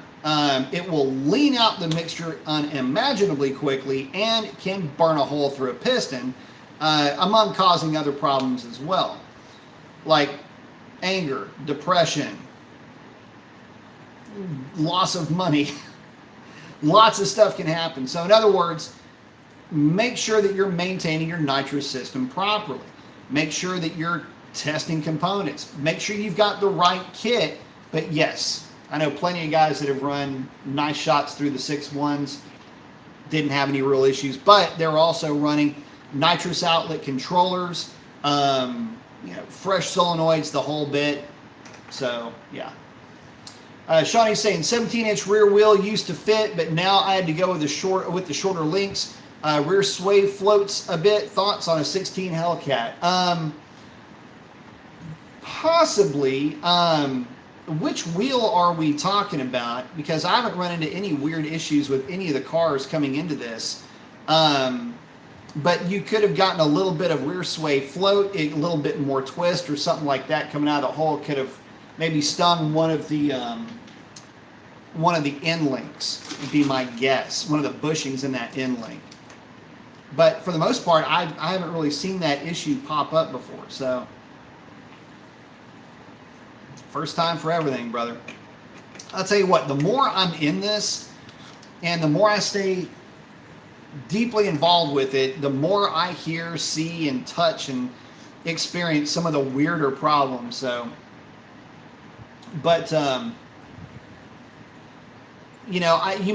It will lean out the mixture unimaginably quickly and can burn a hole through a piston, among causing other problems as well, like anger, depression, loss of money. Lots of stuff can happen. So in other words, make sure that you're maintaining your nitrous system properly. Make sure that you're testing components. Make sure you've got the right kit. But yes, I know plenty of guys that have run nice shots through the 6.1s, didn't have any real issues, but they're also running nitrous outlet controllers, fresh solenoids, the whole bit. So yeah. Shawnee's saying 17-inch rear wheel used to fit, but now I had to go with the shorter links. Rear sway floats a bit. Thoughts on a 16 Hellcat? Possibly. Which wheel are we talking about? Because I haven't run into any weird issues with any of the cars coming into this. But you could have gotten a little bit of rear sway float, a little bit more twist or something like that coming out of the hole. Could have maybe stung one of the end links, would be my guess. One of the bushings in that end link. But for the most part, I haven't really seen that issue pop up before. So, first time for everything, brother. I'll tell you what, the more I'm in this and the more I stay deeply involved with it, the more I hear, see, and touch and experience some of the weirder problems. So, but you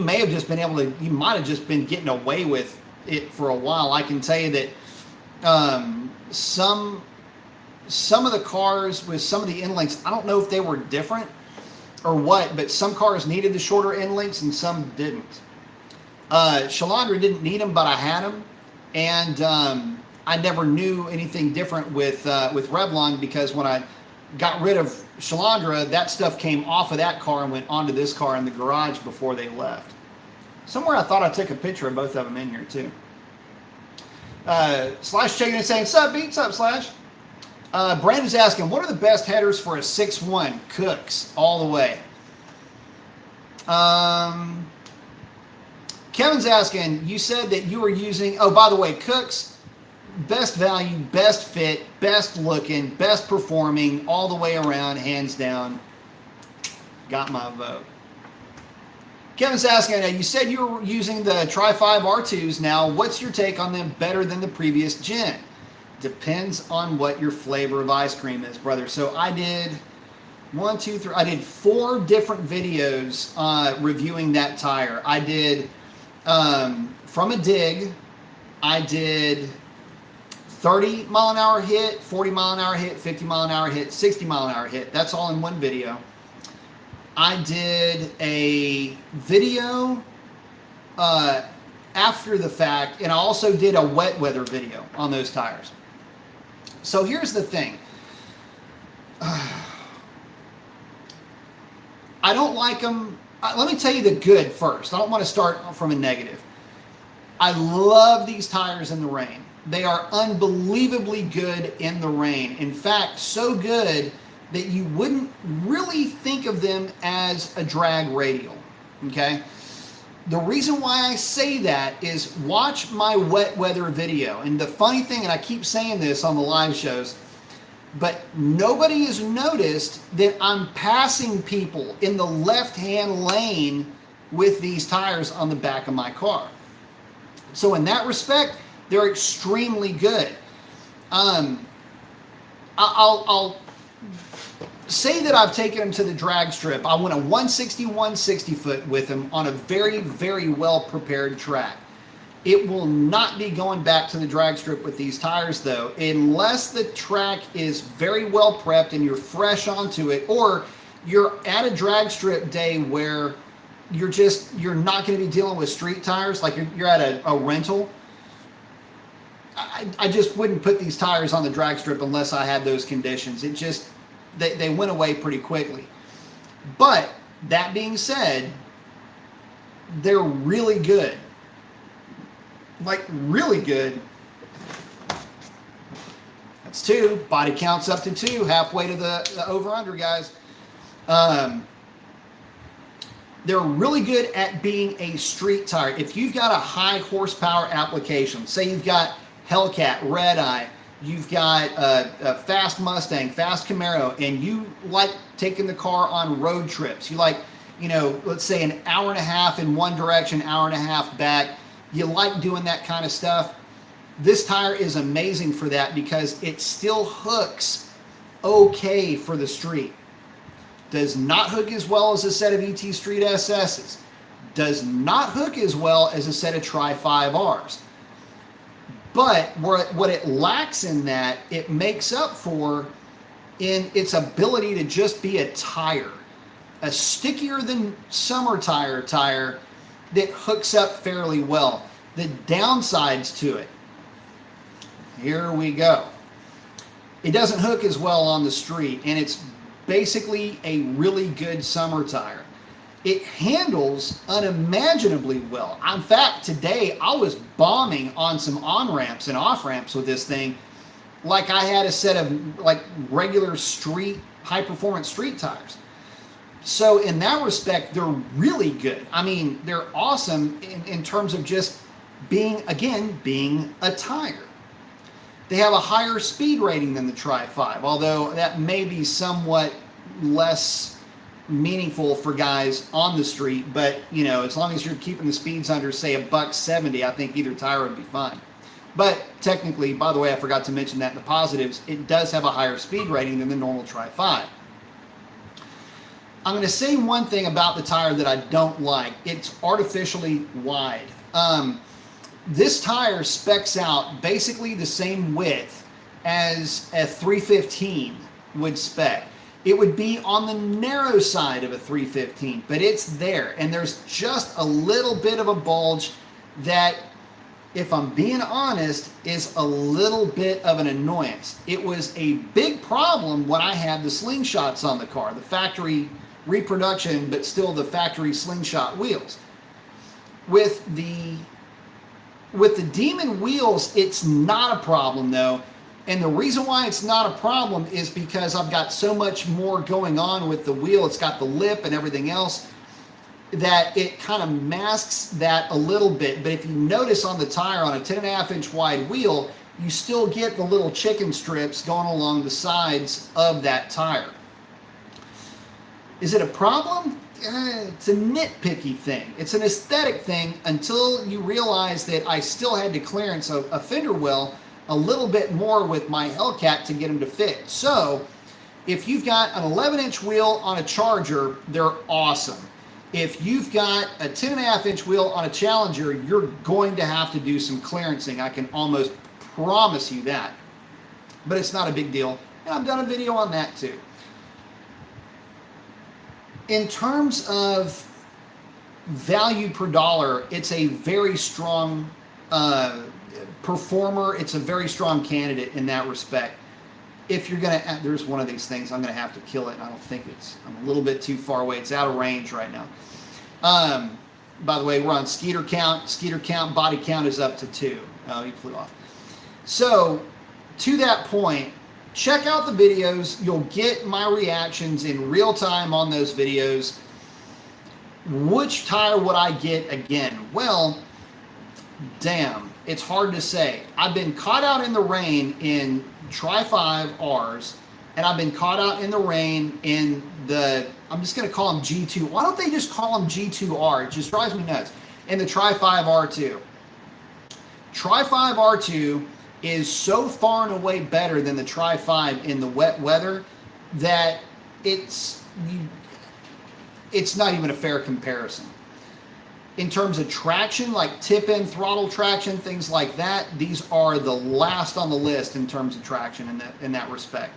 might have just been getting away with it for a while. I can tell you that some of the cars with some of the end links, I don't know if they were different or what, but some cars needed the shorter end links and some didn't. Shalandra didn't need them, but I had them, and I never knew anything different with Revlon, because when I got rid of Shalandra, that stuff came off of that car and went onto this car in the garage before they left. Somewhere I thought I took a picture of both of them in here too. Slash checking and saying, "Sup, Beats up, Slash." Brandon's asking, what are the best headers for a 6.1? Cooks all the way. Kevin's asking, you said that you were using, oh, by the way, Cooks, best value, best fit, best looking, best performing, all the way around, hands down. Got my vote. Kevin's asking, you said you were using the Tri-5 R2s now. What's your take on them better than the previous gen? Depends on what your flavor of ice cream is, brother. So I did 4 different videos reviewing that tire. I did from a dig, I did 30 mile an hour hit, 40 mile an hour hit, 50 mile an hour hit, 60 mile an hour hit. That's all in one video. I did a video after the fact, and I also did a wet weather video on those tires. So here's the thing. I don't like them. Let me tell you the good first. I don't want to start from a negative. I love these tires in the rain. They are unbelievably good in the rain. In fact, so good that you wouldn't really think of them as a drag radial, okay? The reason why I say that is watch my wet weather video. And the funny thing, and I keep saying this on the live shows, but nobody has noticed that I'm passing people in the left-hand lane with these tires on the back of my car. So in that respect, they're extremely good. I'll say that I've taken them to the drag strip. I went a 160 foot with them on a very, very well prepared track. It will not be going back to the drag strip with these tires though, unless the track is very well prepped and you're fresh onto it, or you're at a drag strip day where you're not going to be dealing with street tires, like you're at a rental. I just wouldn't put these tires on the drag strip unless I had those conditions. It just, they went away pretty quickly. But that being said, they're really good. Like really good. That's 2. Body count's up to 2. Halfway to the over-under, guys. They're really good at being a street tire. If you've got a high horsepower application, say you've got Hellcat, Red Eye, you've got a fast Mustang, fast Camaro, and you like taking the car on road trips. You like, let's say an hour and a half in one direction, hour and a half back. You like doing that kind of stuff. This tire is amazing for that because it still hooks okay for the street. Does not hook as well as a set of ET Street SS's. Does not hook as well as a set of Tri-5Rs. But what it lacks in that, it makes up for in its ability to just be a tire. A stickier than summer tire that hooks up fairly well. The downsides to it. Here we go. It doesn't hook as well on the street, and it's basically a really good summer tire. It handles unimaginably well. In fact, today I was bombing on some on-ramps and off-ramps with this thing like I had a set of like regular street, high-performance street tires. So in that respect, they're really good. I mean, they're awesome in terms of just being, again, being a tire. They have a higher speed rating than the Tri-5, although that may be somewhat less meaningful for guys on the street, but as long as you're keeping the speeds under, say, $170, I think either tire would be fine. But technically, by the way, I forgot to mention that in the positives, it does have a higher speed rating than the normal Tri-5. I'm going to say one thing about the tire that I don't like. It's artificially wide. This tire specs out basically the same width as a 315 would spec. It would be on the narrow side of a 315, but it's there. And there's just a little bit of a bulge that, if I'm being honest, is a little bit of an annoyance. It was a big problem when I had the slingshots on the car, the factory reproduction, but still the factory slingshot wheels. With the Demon wheels, it's not a problem though. And the reason why it's not a problem is because I've got so much more going on with the wheel. It's got the lip and everything else that it kind of masks that a little bit. But if you notice on the tire, on a 10.5-inch wide wheel, you still get the little chicken strips going along the sides of that tire. Is it a problem? It's a nitpicky thing. It's an aesthetic thing until you realize that I still had to clearance a fender well a little bit more with my Hellcat to get them to fit. So if you've got an 11-inch wheel on a Charger, they're awesome. If you've got a 10.5-inch wheel on a Challenger, you're going to have to do some clearancing. I can almost promise you that. But it's not a big deal. And I've done a video on that too. In terms of value per dollar, it's a very strong performer. It's a very strong candidate in that respect. If you're going to, there's one of these things, I'm going to have to kill it. I don't think I'm a little bit too far away. It's out of range right now. By the way, we're on Skeeter count. Skeeter count, body count is up to 2. Oh, he flew off. So to that point, check out the videos. You'll get my reactions in real time on those videos. Which tire would I get again? Well, damn, it's hard to say. I've been caught out in the rain in Tri-5Rs, and I've been caught out in the rain in the, I'm just going to call them G2. Why don't they just call them G2R? It just drives me nuts. And the Tri-5R2. Tri-5R2 is so far and away better than the Tri-5 in the wet weather that it's not even a fair comparison. In terms of traction, like tip-in throttle traction, things like that, these are the last on the list in terms of traction in that respect.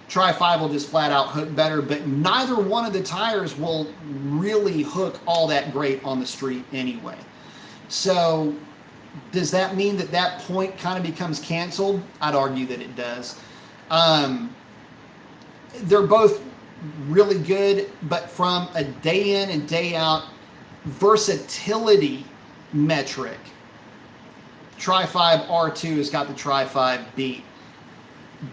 Tri-5 will just flat out hook better, but neither one of the tires will really hook all that great on the street anyway. So Does that mean that that point kind of becomes canceled? I'd argue that it does. They're both really good, but from a day in and day out versatility metric, Tri-5 R2 has got the Tri-5 beat.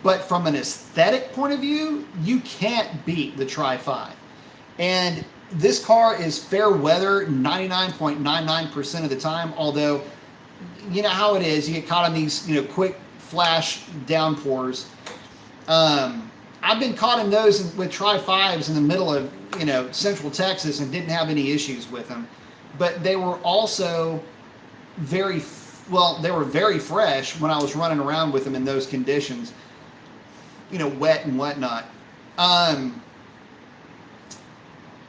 But from an aesthetic point of view, you can't beat the Tri-5. And this car is fair weather 99.99% of the time, although you know how it is. You get caught on these, quick flash downpours. I've been caught in those with Tri-5s in the middle of, Central Texas and didn't have any issues with them. But they were also they were very fresh when I was running around with them in those conditions, wet and whatnot.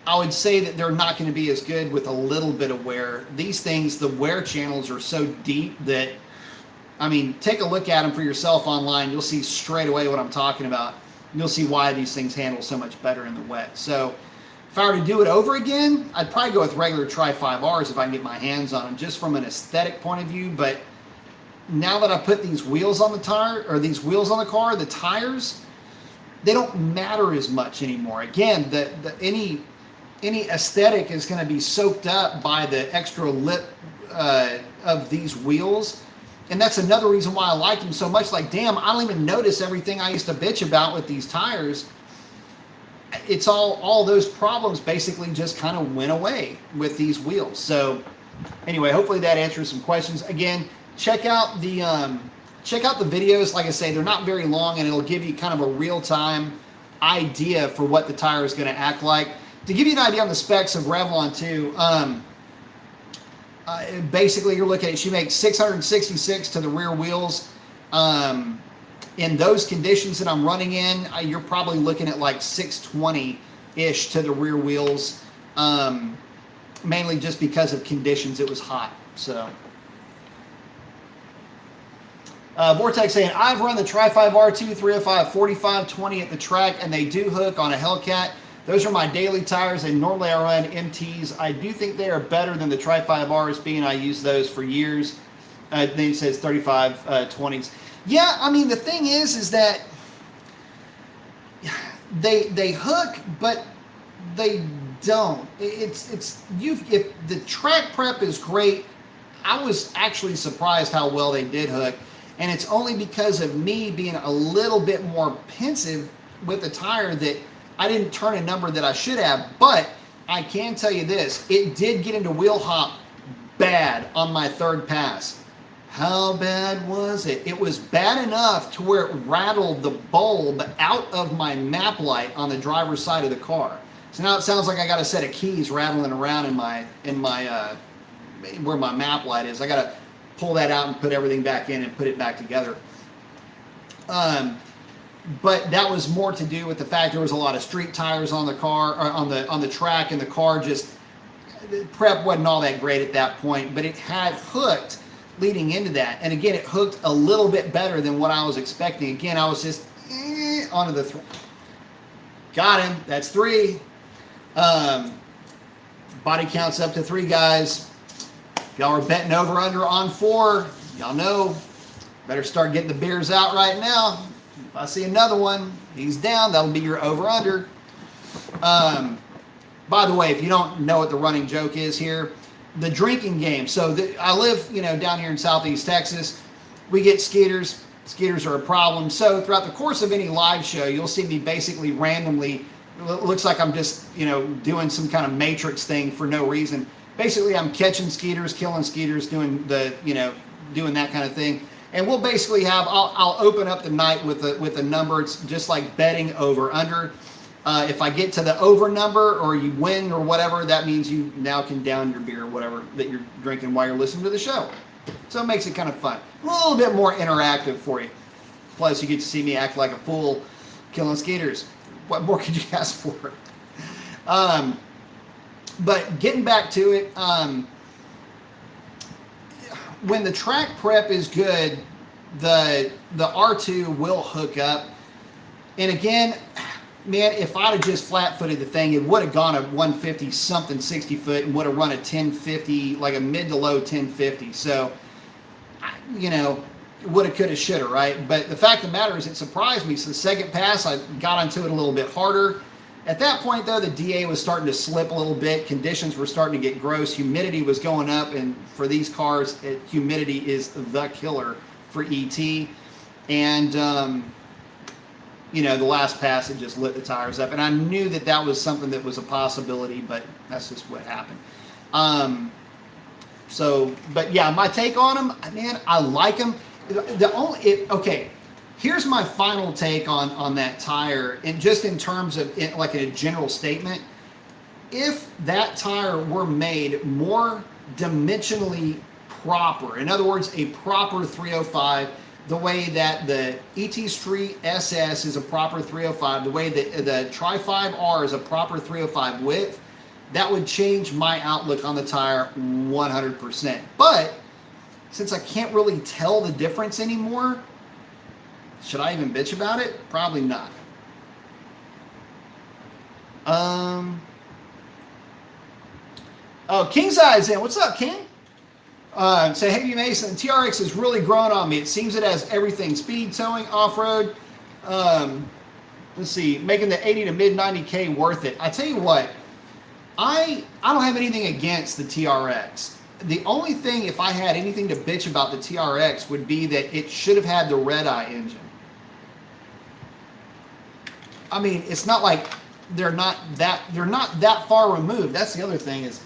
I would say that they're not going to be as good with a little bit of wear. These things, the wear channels are so deep that, take a look at them for yourself online. You'll see straight away what I'm talking about. You'll see why these things handle so much better in the wet. So if I were to do it over again, I'd probably go with regular Tri-5Rs if I can get my hands on them, just from an aesthetic point of view. But now that I put these wheels on the tire, or these wheels on the car, the tires, they don't matter as much anymore. Again, any aesthetic is going to be soaked up by the extra lip of these wheels. And that's another reason why I like them so much. Like, damn, I don't even notice everything I used to bitch about with these tires. It's all those problems basically just kind of went away with these wheels. So anyway, hopefully that answers some questions. Again, check out the videos. Like I say, they're not very long, and it'll give you kind of a real-time idea for what the tire is going to act like. To give you an idea on the specs of Revlon 2, basically you're looking at, she makes 666 to the rear wheels. In those conditions that I'm running in, you're probably looking at like 620-ish to the rear wheels, mainly just because of conditions. It was hot. So Vortex saying, I've run the Tri-5 R2 305 4520 at the track, and they do hook on a Hellcat. Those are my daily tires, and normally I run MTs. I do think they are better than the Tri-5Rs, being I use those for years. Then it says 3520s. Yeah, the thing is that they hook, but they don't. If the track prep is great, I was actually surprised how well they did hook, and it's only because of me being a little bit more pensive with the tire that I didn't turn a number that I should have. But I can tell you this, it did get into wheel hop bad on my third pass. How bad was it? It was bad enough to where it rattled the bulb out of my map light on the driver's side of the car. So now it sounds like I got a set of keys rattling around in my where my map light is. I got to pull that out and put everything back in and put it back together. But that was more to do with the fact there was a lot of street tires on the car, or on the track, and the car just, the prep wasn't all that great at that point, but it had hooked leading into that. And again, it hooked a little bit better than what I was expecting. Again, I was just onto the got him. That's 3. Body counts up to 3, guys. If y'all are betting over under on 4, y'all know, better start getting the beers out right now. If I see another one, he's down, that'll be your over under. By the way, if you don't know what the running joke is here, the drinking game. So I live, down here in Southeast Texas. We get skeeters. Skeeters are a problem. So throughout the course of any live show, you'll see me basically randomly, it looks like I'm just, doing some kind of matrix thing for no reason. Basically, I'm catching skeeters, killing skeeters, doing doing that kind of thing. And we'll basically have, I'll open up the night with a number. It's just like betting over under. If I get to the over number, or you win or whatever, that means you now can down your beer or whatever that you're drinking while you're listening to the show. So it makes it kind of fun. A little bit more interactive for you. Plus, you get to see me act like a fool killing skaters. What more could you ask for? But getting back to it, when the track prep is good, the R2 will hook up. And again, man, if I'd have just flat-footed the thing, it would have gone a 150-something 60-foot and would have run a 1050, like a mid to low 1050. So you know, woulda, coulda, shoulda, right? But the fact of the matter is it surprised me. So the second pass, I got onto it a little bit harder. At that point, though, the DA was starting to slip a little bit. Conditions were starting to get gross. Humidity was going up, and for these cars, humidity is the killer for ET. And, you know, the last pass, it just lit the tires up. And I knew that that was something that was a possibility, but that's just what happened. But yeah, my take on them, man, I like them. Okay, here's my final take on that tire, and just in terms of it, like a general statement. If that tire were made more dimensionally proper, in other words, a proper 305, the way that the ET Street SS is a proper 305, the way that the Tri-5R is a proper 305 width, that would change my outlook on the tire 100%. But since I can't really tell the difference anymore, should I even bitch about it? Probably not. Oh, King's Eye's in. What's up, King? Say, hey, Mason, TRX has really grown on me. It seems it has everything. Speed, towing, off-road. Let's see, making the 80 to mid 90K worth it. I tell you what, I don't have anything against the TRX. The only thing, if I had anything to bitch about the TRX, would be that it should have had the red-eye engine. I mean, it's not like they're not that far removed. That's the other thing is,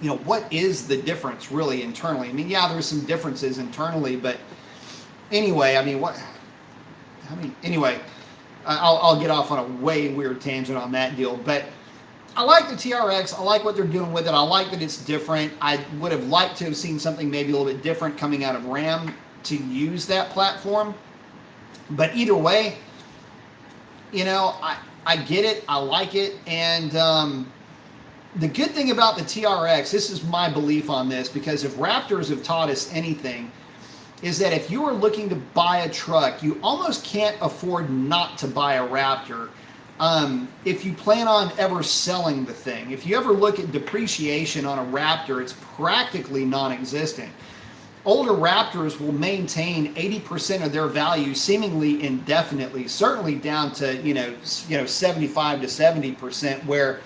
you know, what is the difference really internally? I mean, yeah, there's some differences internally, but anyway, I mean, anyway, I'll get off on a way weird tangent on that deal, but I like the TRX. I like what they're doing with it. I like that it's different. I would have liked to have seen something maybe a little bit different coming out of Ram to use that platform. But either way, you know, I get it. I like it. And the good thing about the TRX, this is my belief on this, because if Raptors have taught us anything, is that if you are looking to buy a truck, you almost can't afford not to buy a Raptor. If you plan on ever selling the thing. If you ever look at depreciation on a Raptor, it's practically non-existent. Older Raptors will maintain 80% of their value seemingly indefinitely, certainly down to, you know, 75 to 70%, where,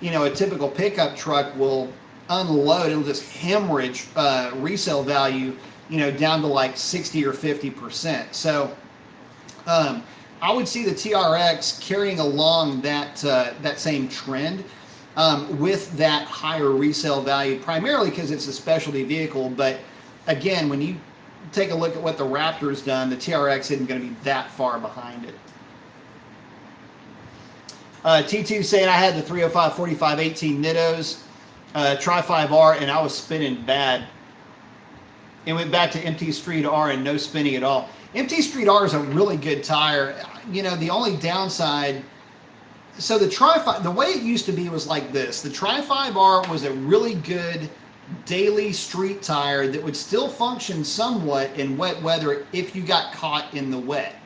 you know, a typical pickup truck will unload, it'll just hemorrhage resale value, you know, down to like 60 or 50%. So, I would see the TRX carrying along that same trend with that higher resale value, primarily because it's a specialty vehicle. But again, when you take a look at what the Raptor's done, the TRX isn't going to be that far behind it. T2 saying I had the 305 45 18 Nittos, Tri-5R, and I was spinning bad. It went back to MT Street R and no spinning at all. MT Street R is a really good tire. You know, the only downside, so the Tri-5, the way it used to be was like this. The Tri-5R was a really good daily street tire that would still function somewhat in wet weather if you got caught in the wet.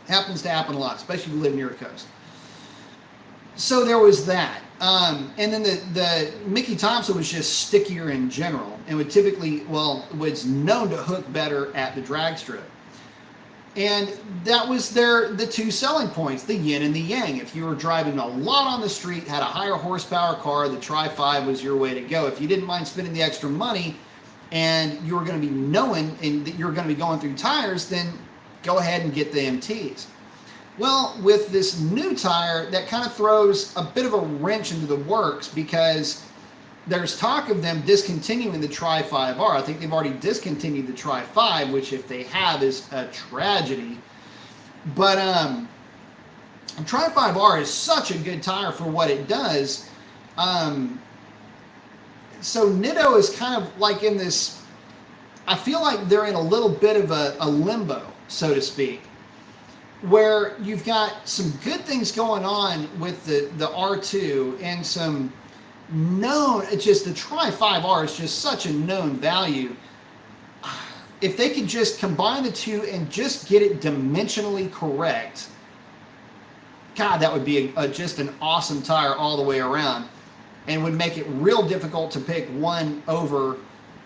Happens to happen a lot, especially if you live near a coast. So there was that. And then the Mickey Thompson was just stickier in general and would typically, well, was known to hook better at the drag strip. And that was the two selling points, the yin and the yang. If you were driving a lot on the street, had a higher horsepower car, the Tri-5 was your way to go. If you didn't mind spending the extra money and you were going to be knowing and that you're going to be going through tires, then go ahead and get the MTs. Well, with this new tire, that kind of throws a bit of a wrench into the works, because there's talk of them discontinuing the Tri-5R. I think they've already discontinued the Tri-5, which if they have is a tragedy. But Tri-5R is such a good tire for what it does. So Nitto is kind of like in this, I feel like they're in a little bit of a limbo, so to speak, where you've got some good things going on with the R2 and some known, it's just the Tri-5R is just such a known value. If they could just combine the two and just get it dimensionally correct, God, that would be just an awesome tire all the way around, and would make it real difficult to pick one over,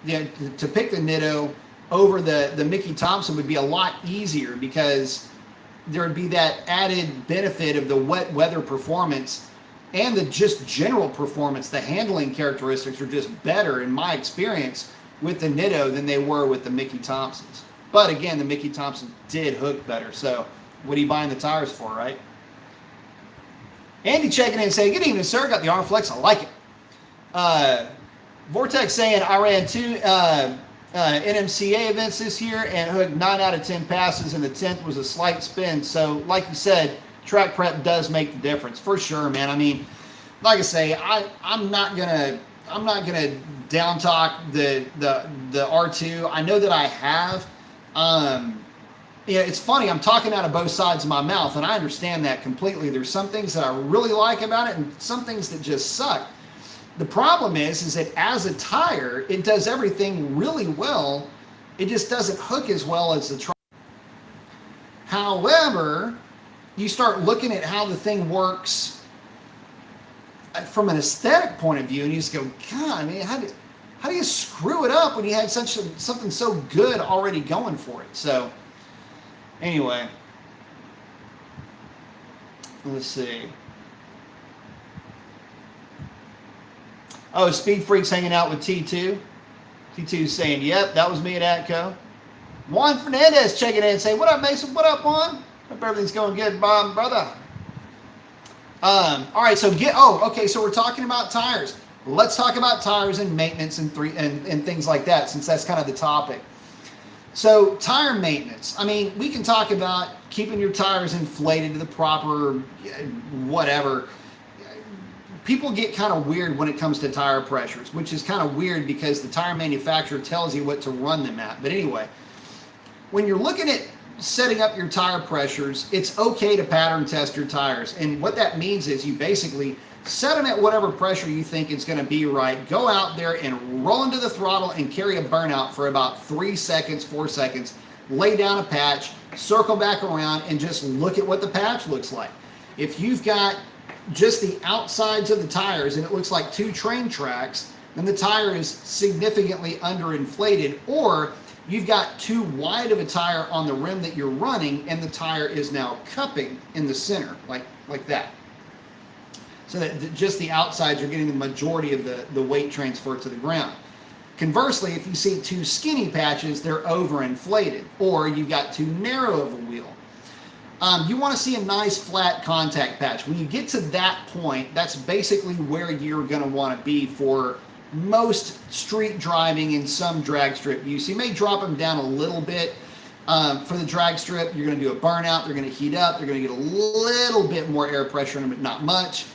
to pick the Nitto over the Mickey Thompson would be a lot easier, because there would be that added benefit of the wet weather performance and the just general performance. The handling characteristics are just better, in my experience, with the Nitto than they were with the Mickey Thompsons. But again, the Mickey Thompson did hook better. So what are you buying the tires for, right? Andy checking in saying, good evening, sir. Got the arm flex. I like it. Vortex saying, I ran 2 NMCA events this year and hooked 9 out of 10 passes, and the 10th was a slight spin. So like you said, track prep does make the difference for sure, man. I mean, like I say, I'm not gonna down talk the R2. I know that I have. Yeah, it's funny, I'm talking out of both sides of my mouth, and I understand that completely. There's some things that I really like about it and some things that just suck. The problem is that as a tire, it does everything really well. It just doesn't hook as well as the tri. However, you start looking at how the thing works from an aesthetic point of view, and you just go, God, man, how do you screw it up when you had something so good already going for it? So anyway, let's see. Oh, Speed Freak's hanging out with T2. T2's saying, yep, that was me at Atco. Juan Fernandez checking in saying, what up, Mason? What up, Juan? Hope everything's going good, brother. All right, so okay, so we're talking about tires. Let's talk about tires and maintenance and things like that, since that's kind of the topic. So tire maintenance. I mean, we can talk about keeping your tires inflated to the proper whatever. People get kind of weird when it comes to tire pressures, which is kind of weird because the tire manufacturer tells you what to run them at. But anyway, when you're looking at setting up your tire pressures, it's okay to pattern test your tires. And what that means is you basically set them at whatever pressure you think is going to be right. Go out there and roll into the throttle and carry a burnout for about 3 seconds, 4 seconds. Lay down a patch, circle back around, and just look at what the patch looks like. If you've got just the outsides of the tires and it looks like 2 train tracks, then the tire is significantly underinflated. Or you've got too wide of a tire on the rim that you're running, and the tire is now cupping in the center, like that. So that just the outsides are getting the majority of the weight transfer to the ground. Conversely, if you see 2 skinny patches, they're overinflated, or you've got too narrow of a wheel. You want to see a nice flat contact patch. When you get to that point, that's basically where you're going to want to be for most street driving and some drag strip use. You may drop them down a little bit. For the drag strip, you're going to do a burnout. They're going to heat up. They're going to get a little bit more air pressure in them, but not much.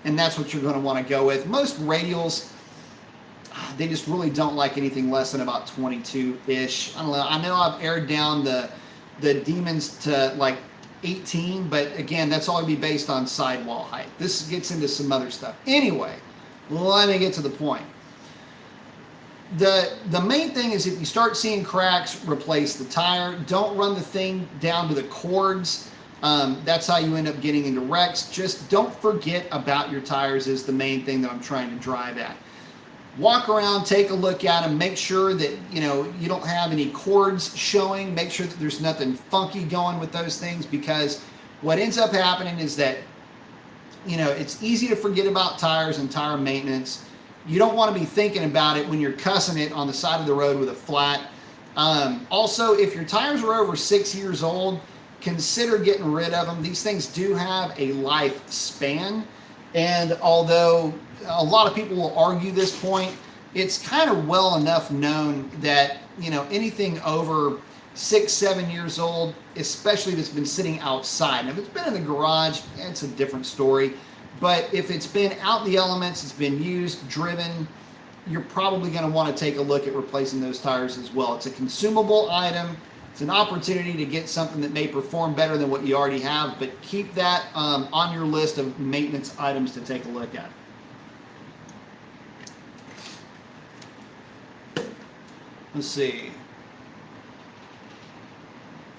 And that's what you're going to want to go with. Most radials, they just really don't like anything less than about 22-ish. I don't know. I know I've aired down the Demons to like 18, but again, that's all going to be based on sidewall height. This gets into some other stuff. Anyway, let me get to the point. The main thing is, if you start seeing cracks, replace the tire. Don't run the thing down to the cords. That's how you end up getting into wrecks. Just don't forget about your tires is the main thing that I'm trying to drive at. Walk around, take a look at them, make sure that you don't have any cords showing. Make sure that there's nothing funky going with those things, because what ends up happening is that it's easy to forget about tires and tire maintenance. You don't want to be thinking about it when you're cussing it on the side of the road with a flat. Also, if your tires are over 6 years old, consider getting rid of them. These things do have a lifespan, and although a lot of people will argue this point, it's kind of well enough known that anything over 6-7 years old, especially if it's been sitting outside. Now, if it's been in the garage, it's a different story. But if it's been out in the elements, it's been used, driven, you're probably going to want to take a look at replacing those tires as well. It's a consumable item. It's an opportunity to get something that may perform better than what you already have, but keep that on your list of maintenance items to take a look at. Let's see.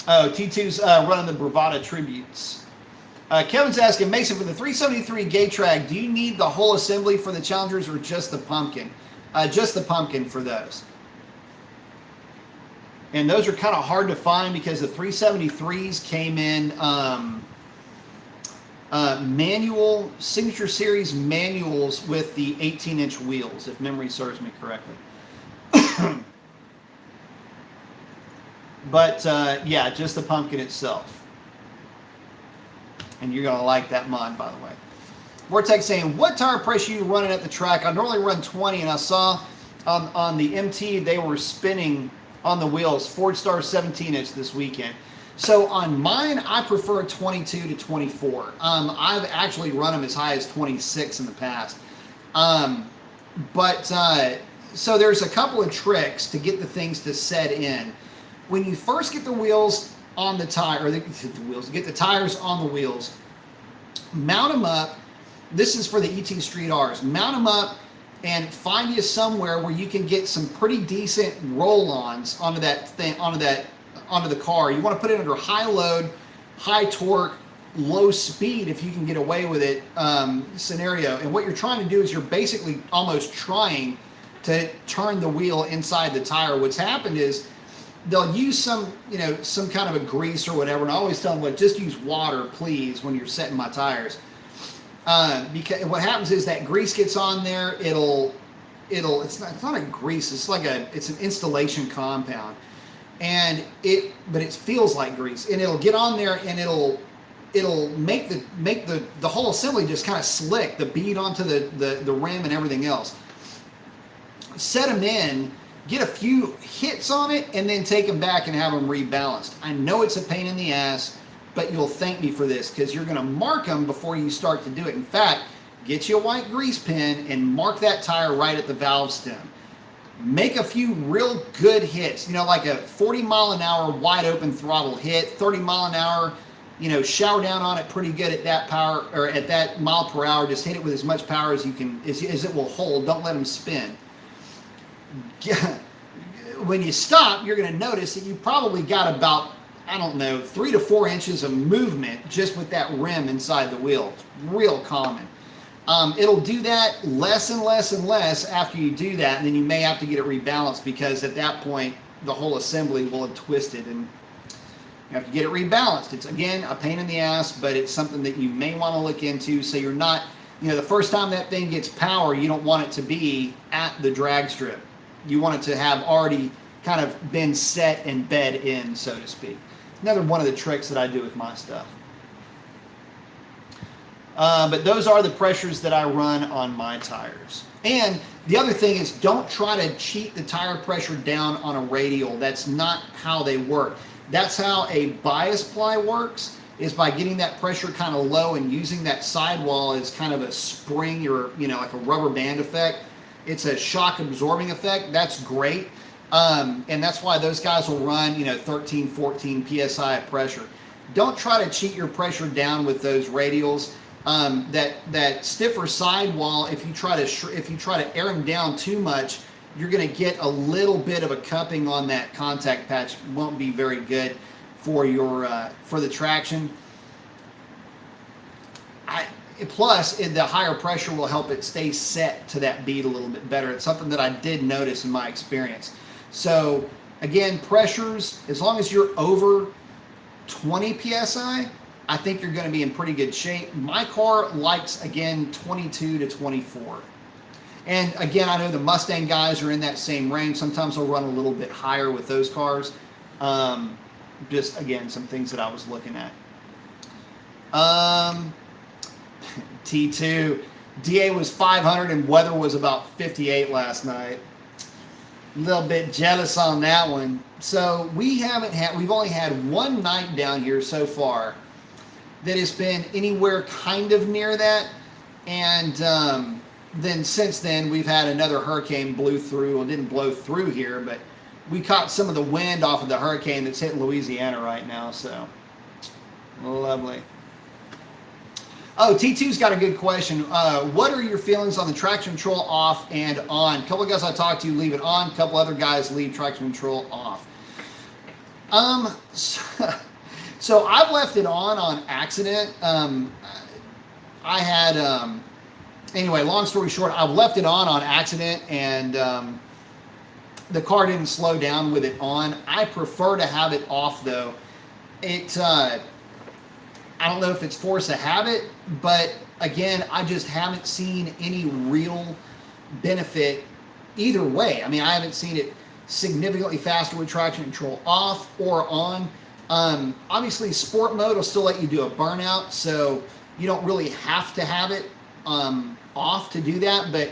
Oh, T2's running the Bravada tributes. Kevin's asking, Mason, for the 373 gate track, do you need the whole assembly for the Challengers or just the pumpkin? Just the pumpkin for those. And those are kind of hard to find because the 373s came in manual, Signature Series manuals with the 18-inch wheels, if memory serves me correctly. But yeah, just the pumpkin itself. And you're going to like that mod, by the way. Vortex saying, what tire pressure are you running at the track? I normally run 20, and I saw on the MT they were spinning on the wheels, Ford Star 17-inch this weekend. So on mine, I prefer 22 to 24. I've actually run them as high as 26 in the past. So there's a couple of tricks to get the things to set in. When you first get the wheels on the tire, or get the tires on the wheels, mount them up. This is for the ET Street Rs. Mount them up and find you somewhere where you can get some pretty decent roll-ons onto that thing, onto the car. You want to put it under high load, high torque, low speed if you can get away with it scenario. And what you're trying to do is you're basically almost trying to turn the wheel inside the tire. What's happened is they'll use some kind of a grease or whatever, and I always tell them, well, just use water, please, when you're setting my tires. Because what happens is that grease gets on there. It's not a grease. It's an installation compound, but it feels like grease, and it'll get on there, and it'll make the whole assembly just kind of slick, the bead onto the rim and everything else. Set them in, get a few hits on it, and then take them back and have them rebalanced. I know it's a pain in the ass, but you'll thank me for this because you're going to mark them before you start to do it. In fact, get you a white grease pen and mark that tire right at the valve stem. Make a few real good hits, like a 40 mile an hour wide open throttle hit, 30 mile an hour, shower down on it pretty good at that power, or at that mile per hour. Just hit it with as much power as you can, as it will hold. Don't let them spin. When you stop, you're going to notice that you probably got about, 3 to 4 inches of movement just with that rim inside the wheel. It's real common. It'll do that less and less and less after you do that, and then you may have to get it rebalanced because at that point the whole assembly will have twisted and you have to get it rebalanced. It's, again, a pain in the ass, but it's something that you may want to look into so you're not, the first time that thing gets power, you don't want it to be at the drag strip. You want it to have already kind of been set and bed in, so to speak. Another one of the tricks that I do with my stuff. But those are the pressures that I run on my tires. And the other thing is, don't try to cheat the tire pressure down on a radial. That's not how they work. That's how a bias ply works, is by getting that pressure kind of low and using that sidewall as kind of a spring or, like a rubber band effect. It's a shock absorbing effect. That's great. And that's why those guys will run, 13, 14 PSI of pressure. Don't try to cheat your pressure down with those radials. That stiffer sidewall, if you try to air them down too much, you're going to get a little bit of a cupping on that contact patch. Won't be very good for your for the traction. Plus, the higher pressure will help it stay set to that bead a little bit better. It's something that I did notice in my experience. So, again, pressures, as long as you're over 20 PSI, I think you're going to be in pretty good shape. My car likes, again, 22 to 24. And, again, I know the Mustang guys are in that same range. Sometimes they'll run a little bit higher with those cars. Just, again, some things that I was looking at. T2. DA was 500 and weather was about 58 last night. A little bit jealous on that one. So we've only had one night down here so far that has been anywhere kind of near that. And then since then, we've had another hurricane blew through. Well, it didn't blow through here, but we caught some of the wind off of the hurricane that's hitting Louisiana right now. So lovely. Oh, T2's got a good question. What are your feelings on the traction control off and on? A couple of guys I talked to leave it on. A couple other guys leave traction control off. So I've left it on accident. I had, anyway, long story short, I've left it on accident, and the car didn't slow down with it on. I prefer to have it off though. I don't know if it's force of habit, but again, I just haven't seen any real benefit either way. I mean, I haven't seen it significantly faster with traction control off or on. Obviously, sport mode will still let you do a burnout, so you don't really have to have it off to do that. But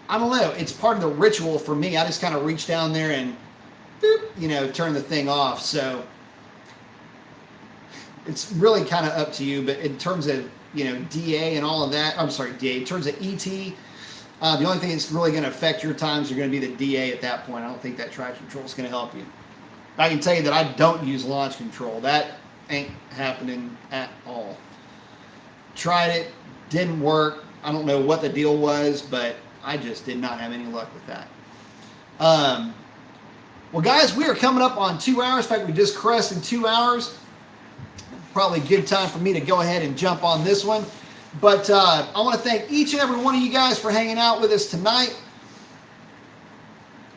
I don't know. It's part of the ritual for me. I just kind of reach down there and, boop, turn the thing off. So it's really kind of up to you. But in terms of, DA and all of that, I'm sorry, DA, in terms of ET, the only thing that's really going to affect your times are going to be the DA at that point. I don't think that traction control is going to help you. I can tell you that I don't use launch control. That ain't happening at all. Tried it, didn't work. I don't know what the deal was, but I just did not have any luck with that. Well, guys, we are coming up on 2 hours. In fact, we just crested 2 hours. Probably a good time for me to go ahead and jump on this one. But I want to thank each and every one of you guys for hanging out with us tonight.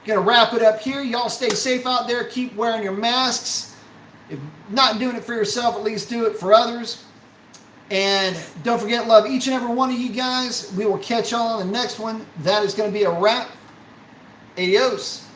Gonna wrap it up here. Y'all stay safe out there. Keep wearing your masks. If not doing it for yourself, at least do it for others. And don't forget, love each and every one of you guys. We will catch y'all on the next one. That is going to be a wrap. Adios.